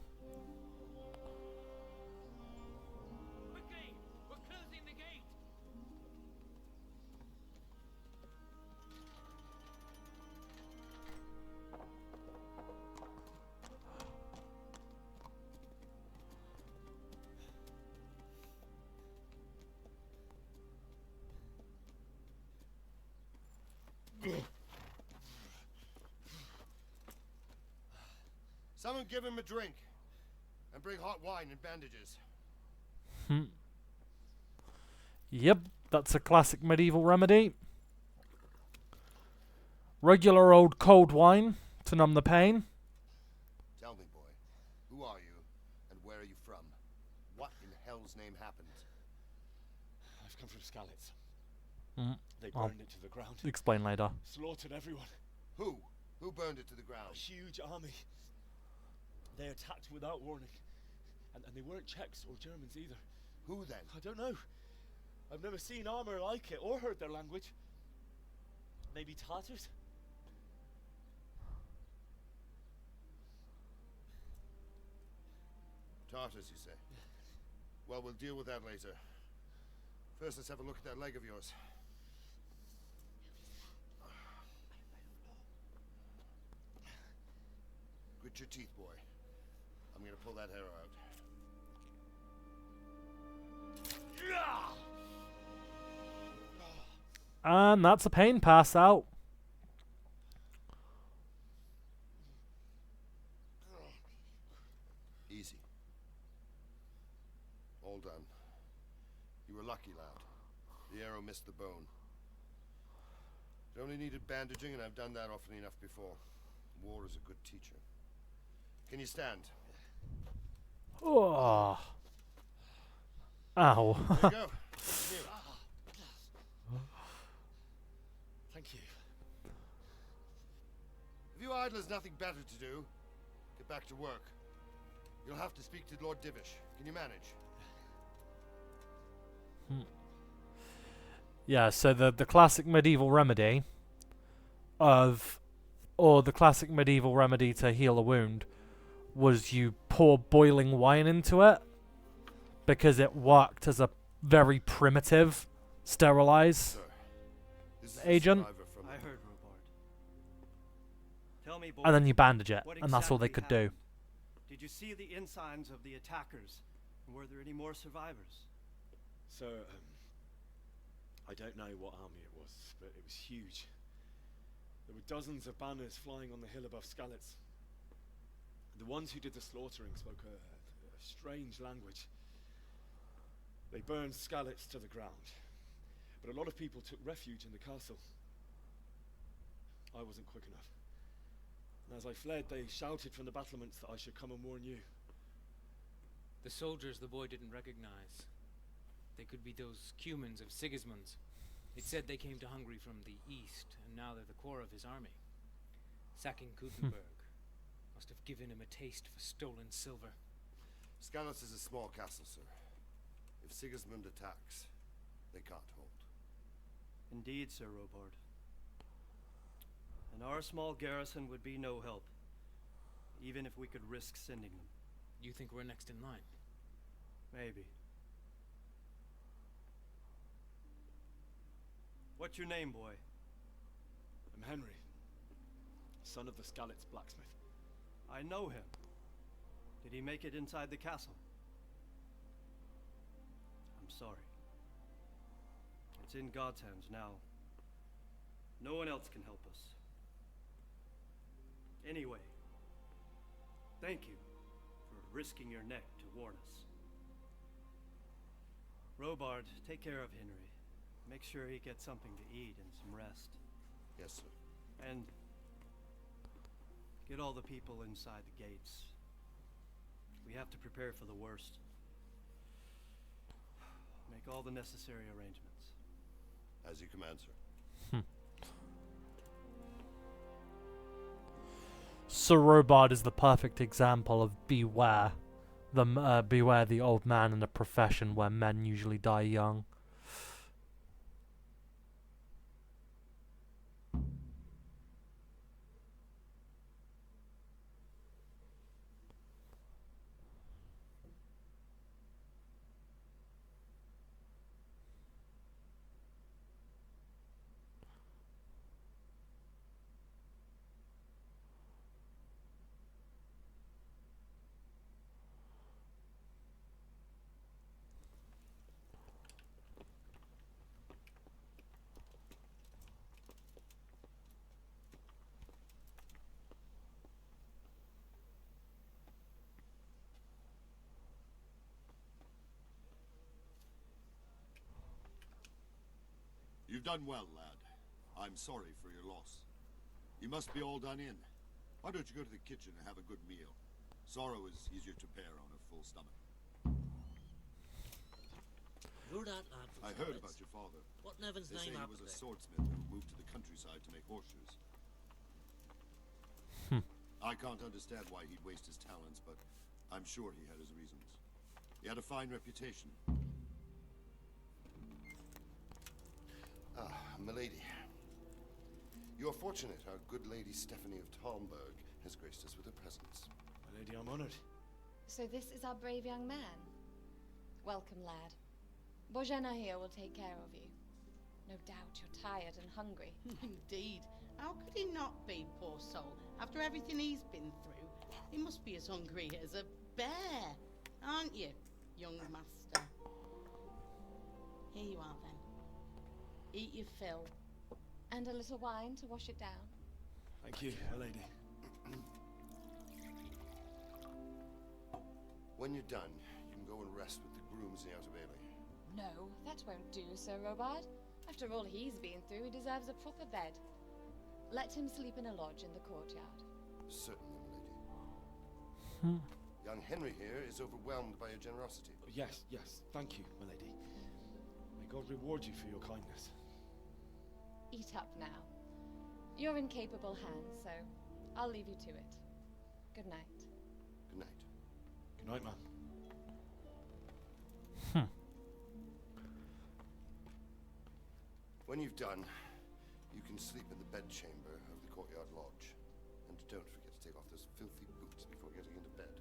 Someone give him a drink. And bring hot wine and bandages. Yep, That's a classic medieval remedy. Regular old cold wine to numb the pain. Tell me, boy, who are you, and where are you from? What in hell's name happened? I've come from Skalitz. Mm. They I'll burned it to the ground. explain later. Slaughtered everyone. Who? Who burned it to the A ground? huge army. They attacked without warning. And they weren't Czechs or Germans either. Who then? I don't know. I've never seen armor like it or heard their language. Maybe Tartars? Tartars, you say? Well, we'll deal with that later. First, let's have a look at that leg of yours. Grit your teeth, boy. I'm gonna pull that hair out. And that's a pain pass out. Easy. All done. You were lucky, lad. The arrow missed the bone. It only needed bandaging, and I've done that often enough before. War is a good teacher. Can you stand? Oh. Ow. There you go. Thank you. If you idlers nothing better to do, get back to work. You'll have to speak to Lord Divish. Can you manage? Yeah, so the classic medieval remedy the classic medieval remedy to heal a wound was you pour boiling wine into it because it worked as a very primitive sterilize agent. I heard, Robard. Tell me, boy, And then you bandage it, what and that's all they exactly could do. happened? Did you see the ensigns of the attackers? Were there any more survivors? So, I don't know what army it was, but it was huge. There were dozens of banners flying on the hill above Skalitz. The ones who did the slaughtering spoke a strange language. They burned Skalitz to the ground, but a lot of people took refuge in the castle. I wasn't quick enough. And as I fled, they shouted from the battlements that I should come and warn you. The soldiers the boy didn't recognize. They could be those Cumans of Sigismund's. It said they came to Hungary from the east, and now they're the core of his army. Sacking Gutenberg must have given him a taste for stolen silver. Skalitz is a small castle, sir. If Sigismund attacks, they can't hold. Indeed, Sir Robard. And our small garrison would be no help, even if we could risk sending them. You think we're next in line? Maybe. What's your name, boy? I'm Henry, son of the Skalitz blacksmith. I know him. Did he make it inside the castle? I'm sorry. It's in God's hands now. No one else can help us. Anyway, thank you for risking your neck to warn us. Robard, take care of Henry. Make sure he gets something to eat and some rest. Yes, sir. And get all the people inside the gates. We have to prepare for the worst. Make all the necessary arrangements. As you command, sir. Sir Robard is the perfect example of beware the old man in a profession where men usually die young. You've done well, lad. I'm sorry for your loss. You must be all done in. Why don't you go to the kitchen and have a good meal? Sorrow is easier to bear on a full stomach. You're that lad from I heard about your father. What in heaven's They say name he happened was a there? swordsmith who moved to the countryside to make horseshoes. I can't understand why he'd waste his talents, but I'm sure he had his reasons. He had a fine reputation. Ah, milady. You're fortunate our good lady Stephanie of Talmberg has graced us with her presence. My lady, I'm honored. So this is our brave young man. Welcome, lad. Bojana here will take care of you. No doubt you're tired and hungry. Indeed. How could he not be, poor soul? After everything he's been through, he must be as hungry as a bear, aren't you, young master? Here you are, then. Eat your fill. And a little wine to wash it down. Thank you, my lady. When you're done, you can go and rest with the grooms in the Outer Bailey. No, that won't do, Sir Robard. After all he's been through, he deserves a proper bed. Let him sleep in a lodge in the courtyard. Certainly, milady. Young Henry here is overwhelmed by your generosity. Yes, yes, thank you, my lady. May God reward you for your kindness. Eat up now. You're in capable hands, so I'll leave you to it. Good night. Good night. Good night, man. When you've done, you can sleep in the bedchamber of the courtyard lodge. And don't forget to take off those filthy boots before getting into bed.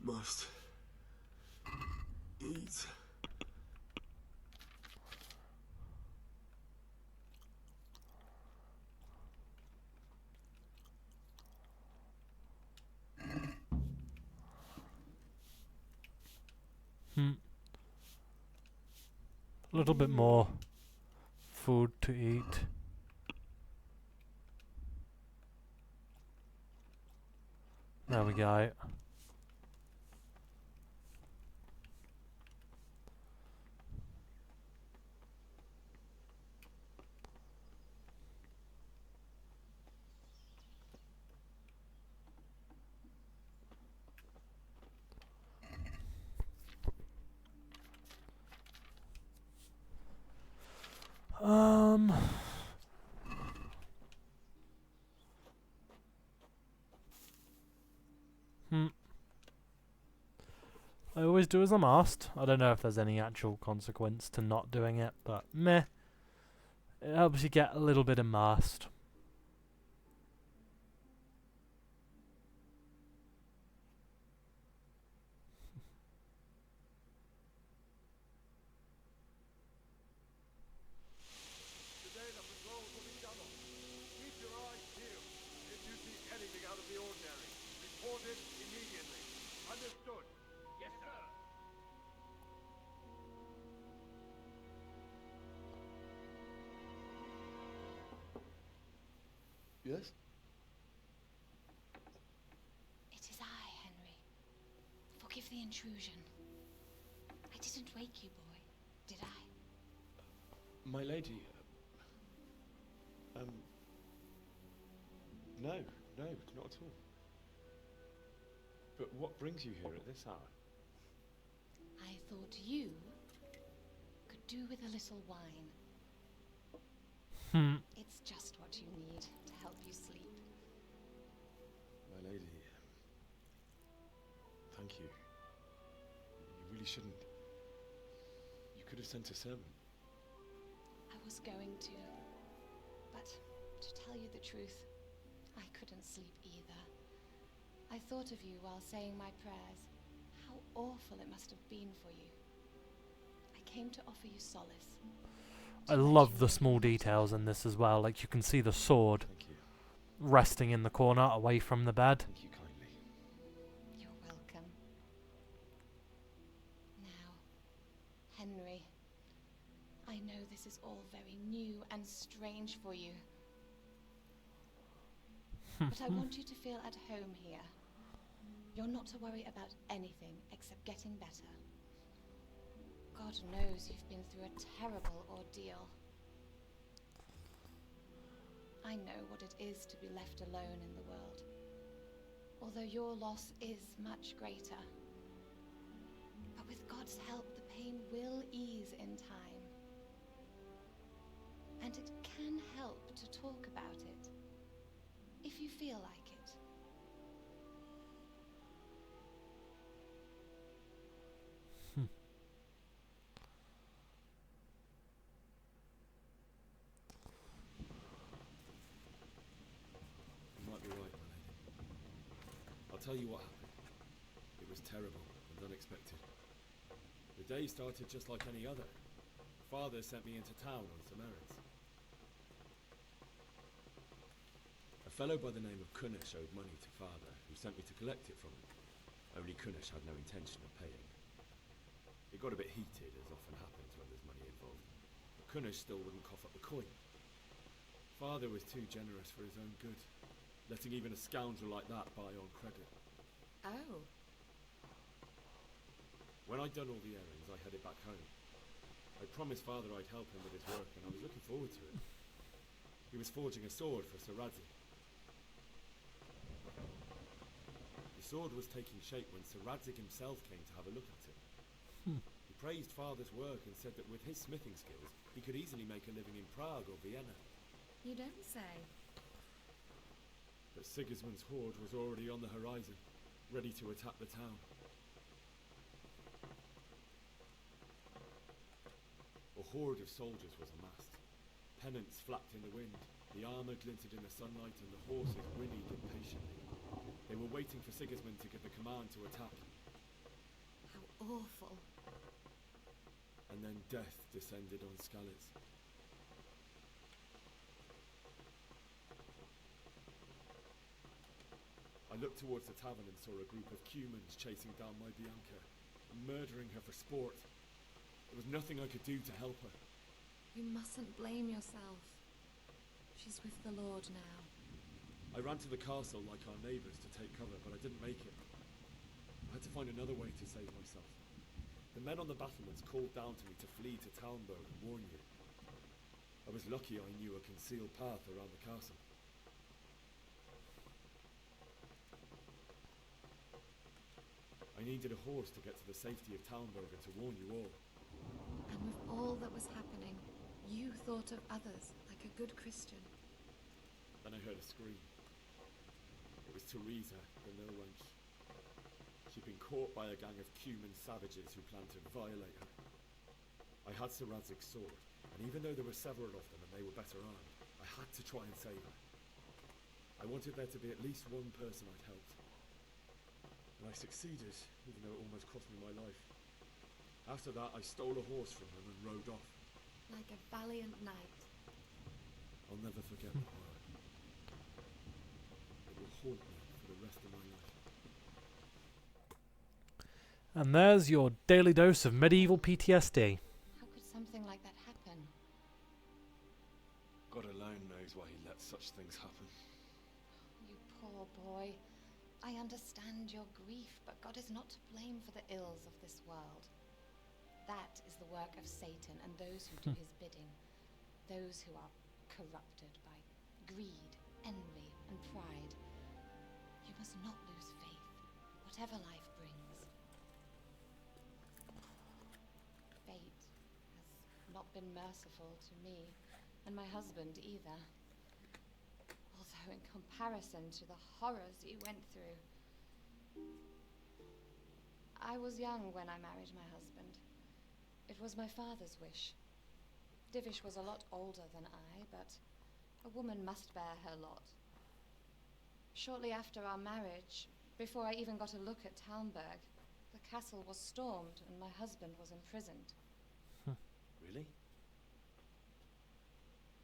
Must eat. A little bit more food to eat. There we go. I always do as I'm asked. I don't know if there's any actual consequence to not doing it, but meh. It helps you get a little bit immersed. Today the patrols will be doubled. Keep your eyes peeled. If you see anything out of the ordinary, report it immediately. Understood? Yes, sir. Yes? It is I, Henry. Forgive the intrusion. I didn't wake you, boy, did I? My lady, no, not at all. But what brings you here at this hour? I thought you could do with a little wine. It's just what you need to help you sleep. My lady, thank you. You really shouldn't. You could have sent a sermon. I was going to, but to tell you the truth, I couldn't sleep either. I thought of you while saying my prayers. How awful it must have been for you. I came to offer you solace. I love the small details in this as well. Like you can see the sword resting in the corner away from the bed. Thank you kindly. I know this is all very new and strange for you. But I want you to feel at home here. You're not to worry about anything except getting better. God knows you've been through a terrible ordeal. I know what it is to be left alone in the world, although your loss is much greater. But with God's help, the pain will ease in time. And it can help to talk about it, if you feel like it. You might be right, my lady. I'll tell you what happened. It was terrible and unexpected. The day started just like any other. Father sent me into town on some errands. A fellow by the name of Kunish owed money to Father, who sent me to collect it from him. Only Kunish had no intention of paying. It got a bit heated, as often happens when there's money involved. But Kunish still wouldn't cough up the coin. Father was too generous for his own good, letting even a scoundrel like that buy on credit. Oh. When I'd done all the errands, I headed back home. I promised Father I'd help him with his work, and I was looking forward to it. He was forging a sword for Sir Radzi. The sword was taking shape when Sir Radzig himself came to have a look at it. He praised Father's work and said that with his smithing skills, he could easily make a living in Prague or Vienna. You don't say. But Sigismund's horde was already on the horizon, ready to attack the town. A horde of soldiers was amassed. Pennants flapped in the wind, the armour glinted in the sunlight, and the horses whinnied impatiently. They were waiting for Sigismund to give the command to attack. How awful. And then death descended on Skalitz. I looked towards the tavern and saw a group of Cumans chasing down my Bianca, murdering her for sport. There was nothing I could do to help her. You mustn't blame yourself. She's with the Lord now. I ran to the castle like our neighbours to take cover, but I didn't make it. I had to find another way to save myself. The men on the battlements called down to me to flee to Talmberg and warn you. I was lucky I knew a concealed path around the castle. I needed a horse to get to the safety of Talmberg and to warn you all. And with all that was happening, you thought of others like a good Christian. Then I heard a scream. It was Teresa, the mill wench. She'd been caught by a gang of Cuman savages who planned to violate her. I had Sir Radzig's sword, and even though there were several of them and they were better armed, I had to try and save her. I wanted there to be at least one person I'd helped. And I succeeded, even though it almost cost me my life. After that, I stole a horse from them and rode off. Like a valiant knight. I'll never forget the horror. It will haunt me for the rest of my life. And there's your daily dose of medieval PTSD. How could something like that happen? God alone knows why he lets such things happen. You poor boy. I understand your grief, but God is not to blame for the ills of this world. That is the work of Satan and those who do his bidding. Those who are corrupted by greed, envy, and pride. You must not lose faith, whatever life brings. Fate has not been merciful to me, and my husband either. Although in comparison to the horrors you went through. I was young when I married my husband. It was my father's wish. Divish was a lot older than I, but a woman must bear her lot. Shortly after our marriage, before I even got a look at Talmberg, the castle was stormed and my husband was imprisoned. Really?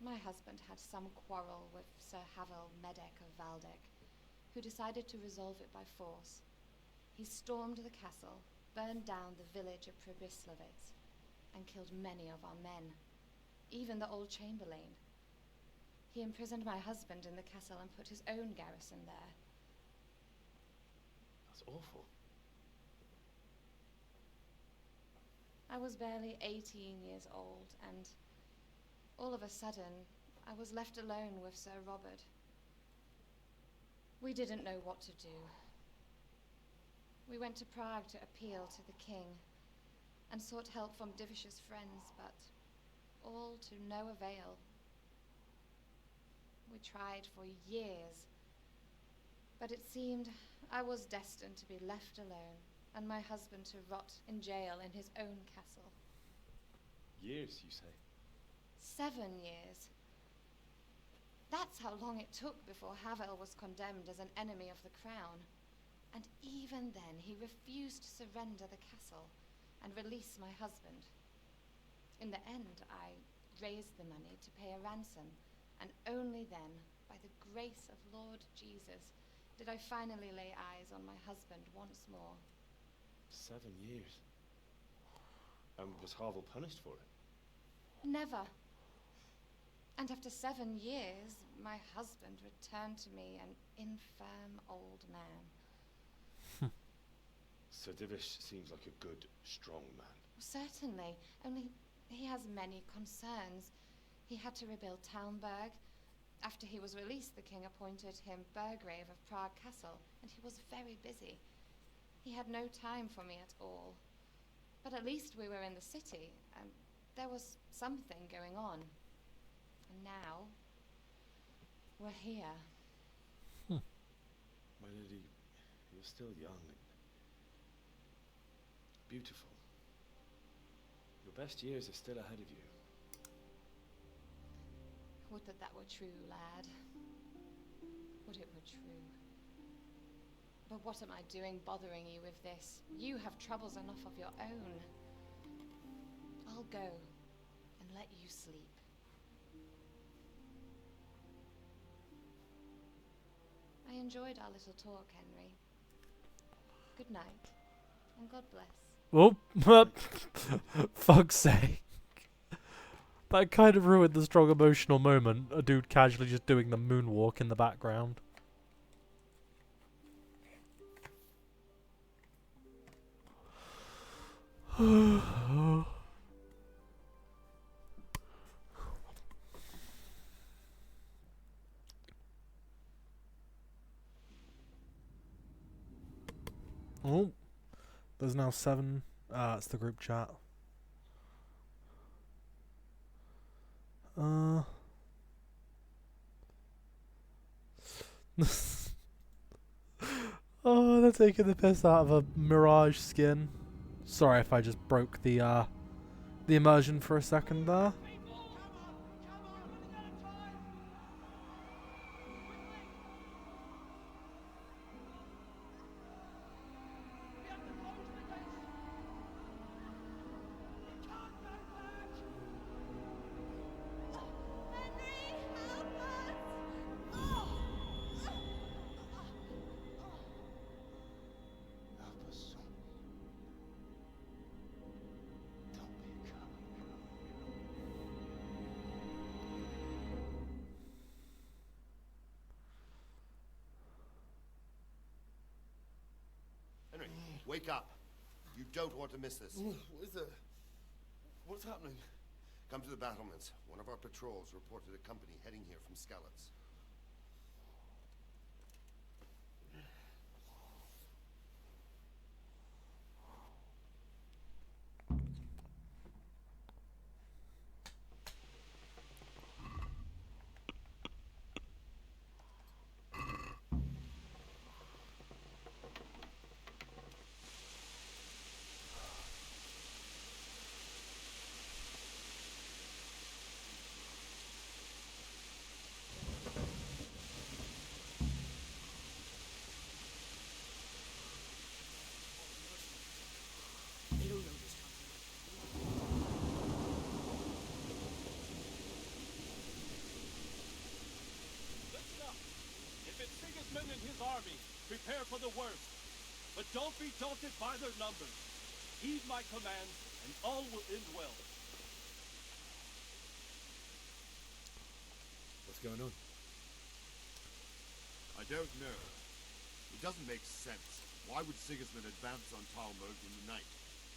My husband had some quarrel with Sir Havel Medek of Valdek, who decided to resolve it by force. He stormed the castle, burned down the village of Pribyslavitz, and killed many of our men. even the old chamberlain. He imprisoned my husband in the castle and put his own garrison there. That's awful. I was barely 18 years old, and all of a sudden, I was left alone with Sir Robert. We didn't know what to do. We went to Prague to appeal to the king and sought help from Divish's friends, but all to no avail. We tried for years, but it seemed I was destined to be left alone and my husband to rot in jail in his own castle. Years, you say? 7 years. That's how long it took before Havel was condemned as an enemy of the crown. And even then, he refused to surrender the castle and release my husband. In the end, I raised the money to pay a ransom, and only then, by the grace of Lord Jesus, did I finally lay eyes on my husband once more. 7 years. And was Havel punished for it? Never. And after 7 years, my husband returned to me an infirm old man. Sir Divish seems like a good, strong man. Certainly, only he has many concerns. He had to rebuild Talmberg. After he was released, the king appointed him Burgrave of Prague Castle, and he was very busy. He had no time for me at all. But at least we were in the city, and there was something going on. And now, we're here. Melody, you're still young and beautiful. Your best years are still ahead of you. Would that that were true, lad. Would it were true. But what am I doing bothering you with this? You have troubles enough of your own. I'll go and let you sleep. I enjoyed our little talk, Henry. Good night, and God bless. Oh, fuck's sake. That kind of ruined the strong emotional moment. A dude casually just doing the moonwalk in the background. Oh, there's now 7. It's the group chat. Oh, they're taking the piss out of a Mirage skin. Sorry if I just broke the immersion for a second there. Henry, wake up. You don't want to miss this. What's happening? Come to the battlements. One of our patrols reported a company heading here from Skalitz. Army, prepare for the worst. But don't be daunted by their numbers. Heed my commands, and all will end well. going on? I don't know. It doesn't make sense. Why would Sigismund advance on Talmberg in the night?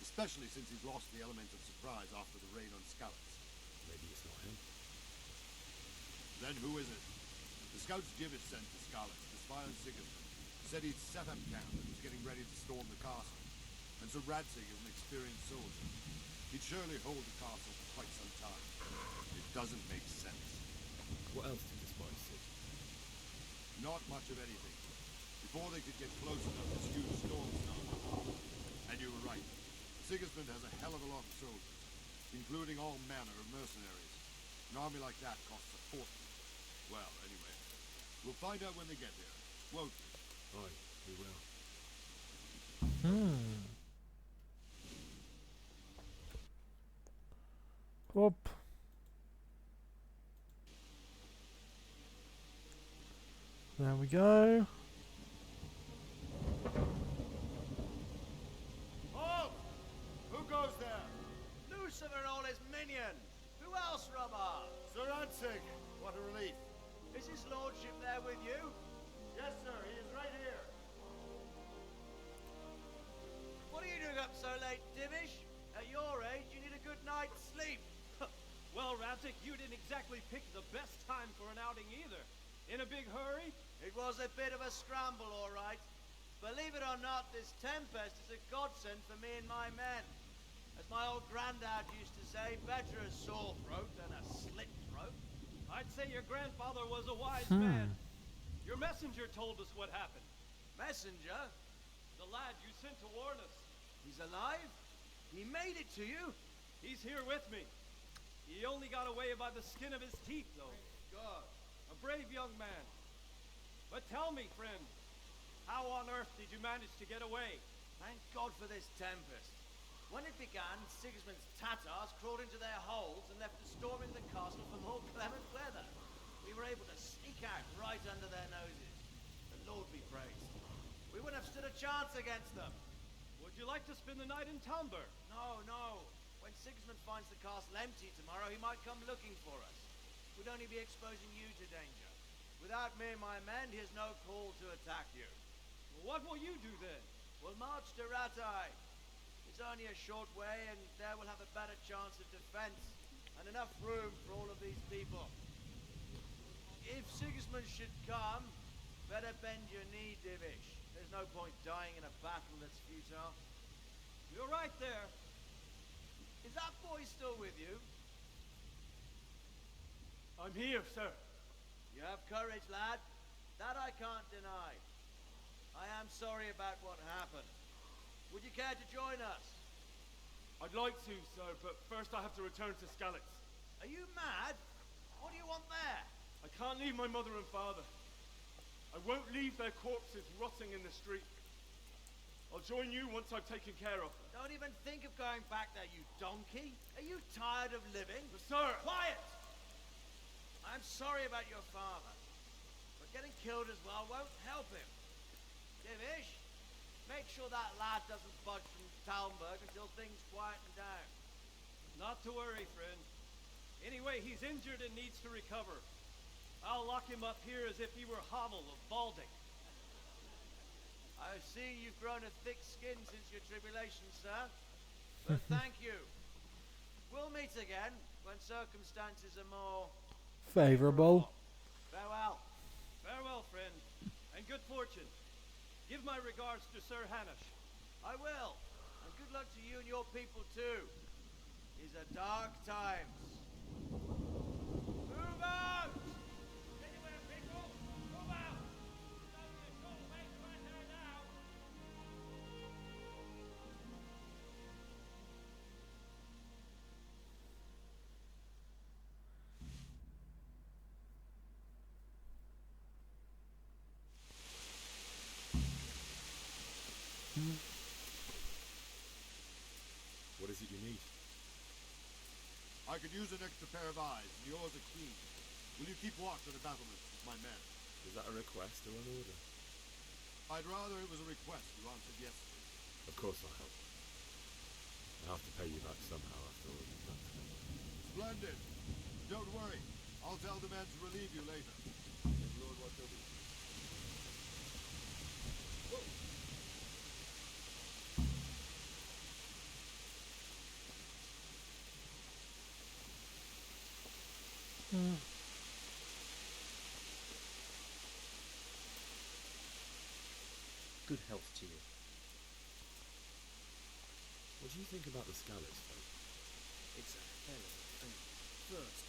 Especially since he's lost the element of surprise after the raid on Skalitz. Maybe it's not him. Then who is it? The scouts Jivish sent to Skalitz to spy on Sigismund said he'd set up camp and was getting ready to storm the castle. And Sir Radzig is an experienced soldier. He'd surely hold the castle for quite some time. It doesn't make sense. What else did the spies see? Not much of anything. Before they could get close enough, this huge storm started. And you were right. Sigismund has a hell of a lot of soldiers, including all manner of mercenaries. An army like that costs a fortune. Well, anyway, we'll find out when they get here, won't we? Aye, we will. Whoop. There we go. Halt! Who goes there? Lucifer and all his minions! Who else, Robert? Sir Radzig! What a relief. Is his lordship there with you? Yes, sir, he is right here. What are you doing up so late, Divish? At your age, you need a good night's sleep. Well, Radzig, you didn't exactly pick the best time for an outing either. In a big hurry? It was a bit of a scramble, all right. Believe it or not, this tempest is a godsend for me and my men. As my old granddad used to say, better a sore throat than a slit throat. I'd say your grandfather was a wise man. Your messenger told us what happened. Messenger? The lad you sent to warn us. He's alive? He made it to you? He's here with me. He only got away by the skin of his teeth, though. God. A brave young man. But tell me, friend, how on earth did you manage to get away? Thank God for this tempest. When it began, Sigismund's Tatars crawled into their holes and left us storming the castle for more clement weather. We were able to sneak out right under their noses. The Lord be praised. We wouldn't have stood a chance against them. Would you like to spend the night in Talmberg? No, no. When Sigismund finds the castle empty tomorrow, he might come looking for us. We'd only be exposing you to danger. Without me and my men, he has no call to attack you. Well, what will you do then? We'll march to Ratai. It's only a short way, and there we'll have a better chance of defense, and enough room for all of these people. If Sigismund should come, better bend your knee, Divish. There's no point dying in a battle that's futile. You're right there. Is that boy still with you? I'm here, sir. You have courage, lad. That I can't deny. I am sorry about what happened. Would you care to join us? I'd like to, sir, but first I have to return to Skalitz. Are you mad? What do you want there? I can't leave my mother and father. I won't leave their corpses rotting in the street. I'll join you once I've taken care of them. Don't even think of going back there, you donkey. Are you tired of living? But sir! Quiet! I'm sorry about your father, but getting killed as well won't help him. Divish, make sure that lad doesn't budge from Talmberg until things quieten down. Not to worry, friend. Anyway, he's injured and needs to recover. I'll lock him up here as if he were Havel of Balding. I see you've grown a thick skin since your tribulation, sir. But thank you. We'll meet again when circumstances are more favorable. Farewell. Farewell, friend, and good fortune. Give my regards to Sir Hanush. I will. And good luck to you and your people too. These are dark times. Move out! Anywhere, people! Move out! It's only a short way to enter now. What is it you need? I could use an extra pair of eyes, and yours are keen. Will you keep watch on the battlements with my men? Is that a request or an order? I'd rather it was a request you answered yesterday. Of course I'll help. I have to pay you back somehow after all you've done to me. Splendid. Don't worry. I'll tell the men to relieve you later. May the Lord watch over you. Good health to you. What do you think about the Scallops folk? It's a hell of a thing. First,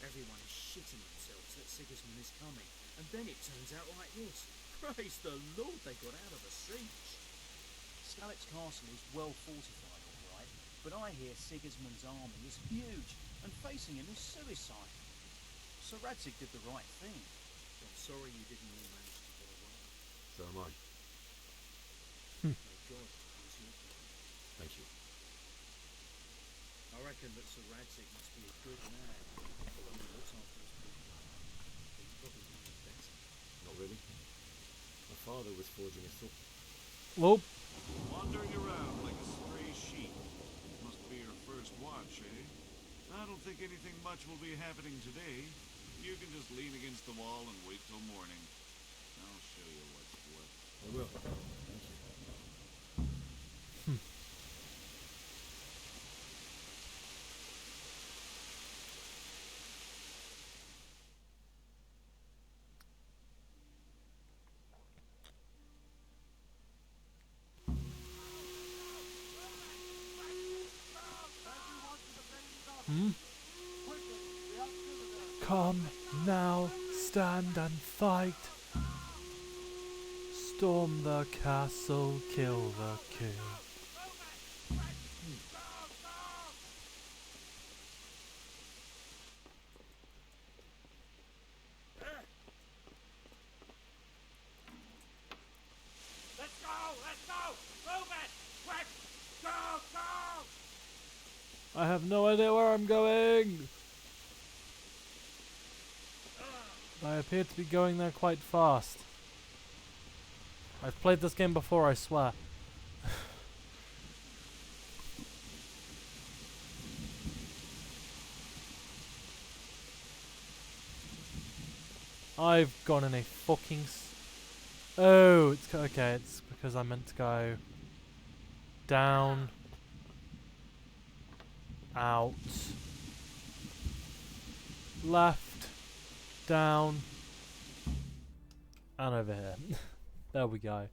everyone is shitting themselves that Sigismund is coming, and then it turns out like this. Praise the Lord, they got out of a siege. Scallops Castle is well fortified, all right, but I hear Sigismund's army is huge, and facing him is suicide. Sir Radzig did the right thing. I'm sorry you didn't all manage to get away. So am I. May God use your blood. Thank you. I reckon that Sir Radzig must be a good man. The one who looks after his people. But you probably know him better. Not really. My father was forging a sword. Whoa. Wandering around like a stray sheep. Must be your first watch, eh? I don't think anything much will be happening today. You can just lean against the wall and wait till morning. I'll show you what's what. I will. Thank you. Come now, stand and fight. Storm the castle, kill the king. Let's go! Let's go! Move it! Quick! Go! Go! I have no idea where I'm going. I appear to be going there quite fast. I've played this game before, I swear. I've gone in a fucking... Oh, it's okay, it's because I meant to go down, out, left, down, and over here. There we go.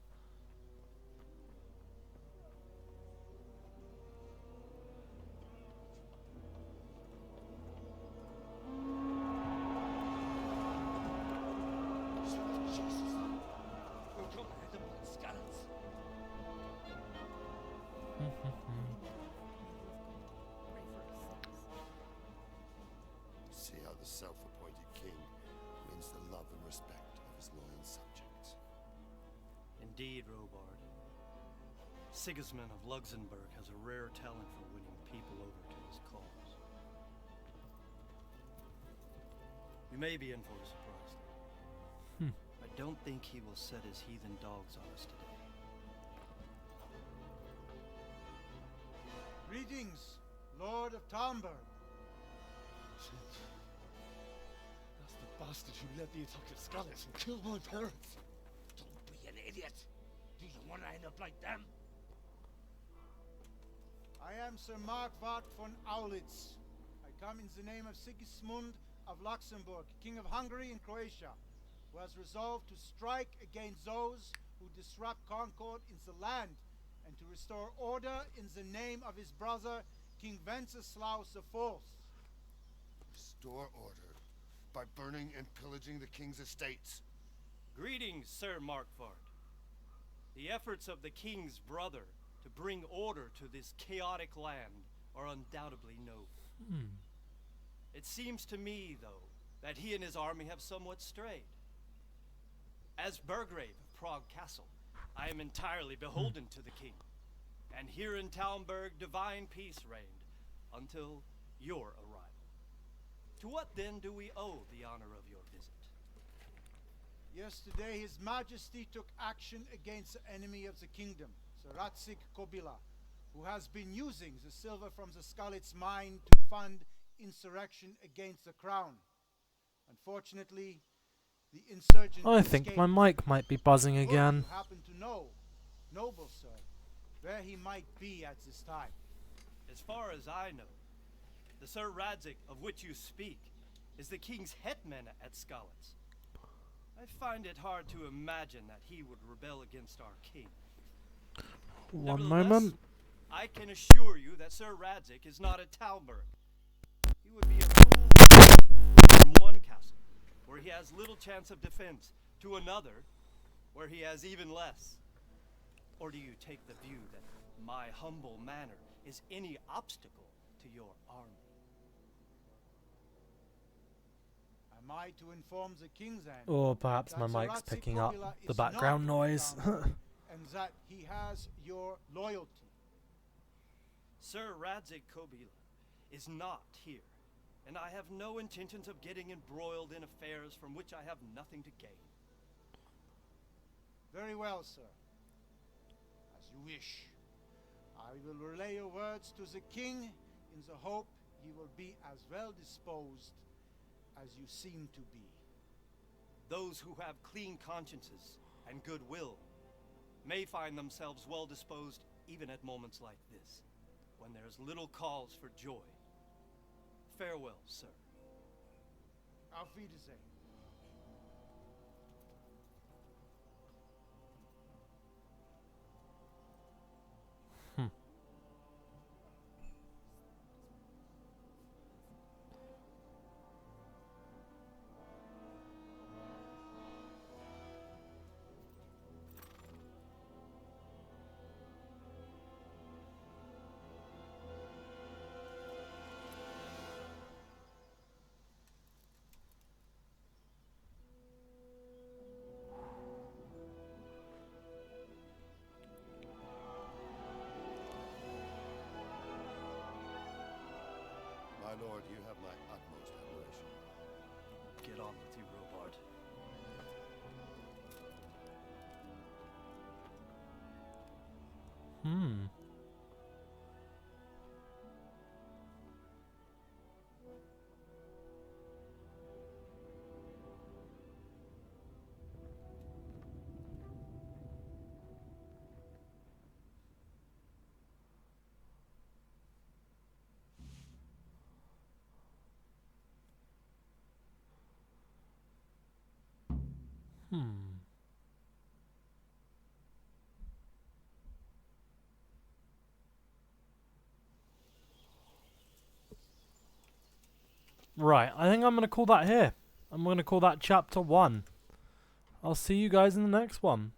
See how the self-appointed king wins the love and respect of his loyal subjects. Indeed, Robard. Sigismund of Luxembourg has a rare talent for winning people over to his cause. We may be in for a surprise, though. I don't think he will set his heathen dogs on us today. Greetings, Lord of Talmberg. That's the bastard who led the attack at Scallops and killed my parents. Don't be an idiot. Do you want to end up like them? I am Sir Markwart von Aulitz. I come in the name of Sigismund of Luxembourg, King of Hungary and Croatia, who has resolved to strike against those who disrupt concord in the land and to restore order in the name of his brother, King Wenceslaus IV. Restore order by burning and pillaging the king's estates. Greetings, Sir Markwart. The efforts of the king's brother to bring order to this chaotic land are undoubtedly noble. It seems to me, though, that he and his army have somewhat strayed. As Burgrave of Prague Castle, I am entirely beholden to the king, and here in Talmberg divine peace reigned until your arrival. To what then do we owe the honor of your visit? Yesterday, His Majesty took action against the enemy of the kingdom, Sir Radzig Kobyla, who has been using the silver from the Skalitz mine to fund insurrection against the crown. Unfortunately, the insurgent I think my mic might be buzzing again. You happen to know, noble sir, where he might be at this time? As far as I know, the Sir Radzig of which you speak is the king's hetman at Skalitz. I find it hard to imagine that he would rebel against our king. One moment. I can assure you that Sir Radzig is not a Talbert. He would be a fool from one castle, where he has little chance of defense, to another, where he has even less. Or do you take the view that my humble manor is any obstacle to your army? Am I to inform the king then? Or perhaps my mic's picking up the background noise. And that he has your loyalty. Sir Radzig Kobila is not here, and I have no intentions of getting embroiled in affairs from which I have nothing to gain. Very well, sir. As you wish. I will relay your words to the king in the hope he will be as well disposed as you seem to be. Those who have clean consciences and goodwill may find themselves well disposed even at moments like this, when there is little cause for joy. Farewell, sir. Auf Wiedersehen. My lord, you have my utmost admiration. Get on with you, Robard. Right, I think I'm going to call that here. I'm going to call that chapter 1. I'll see you guys in the next one.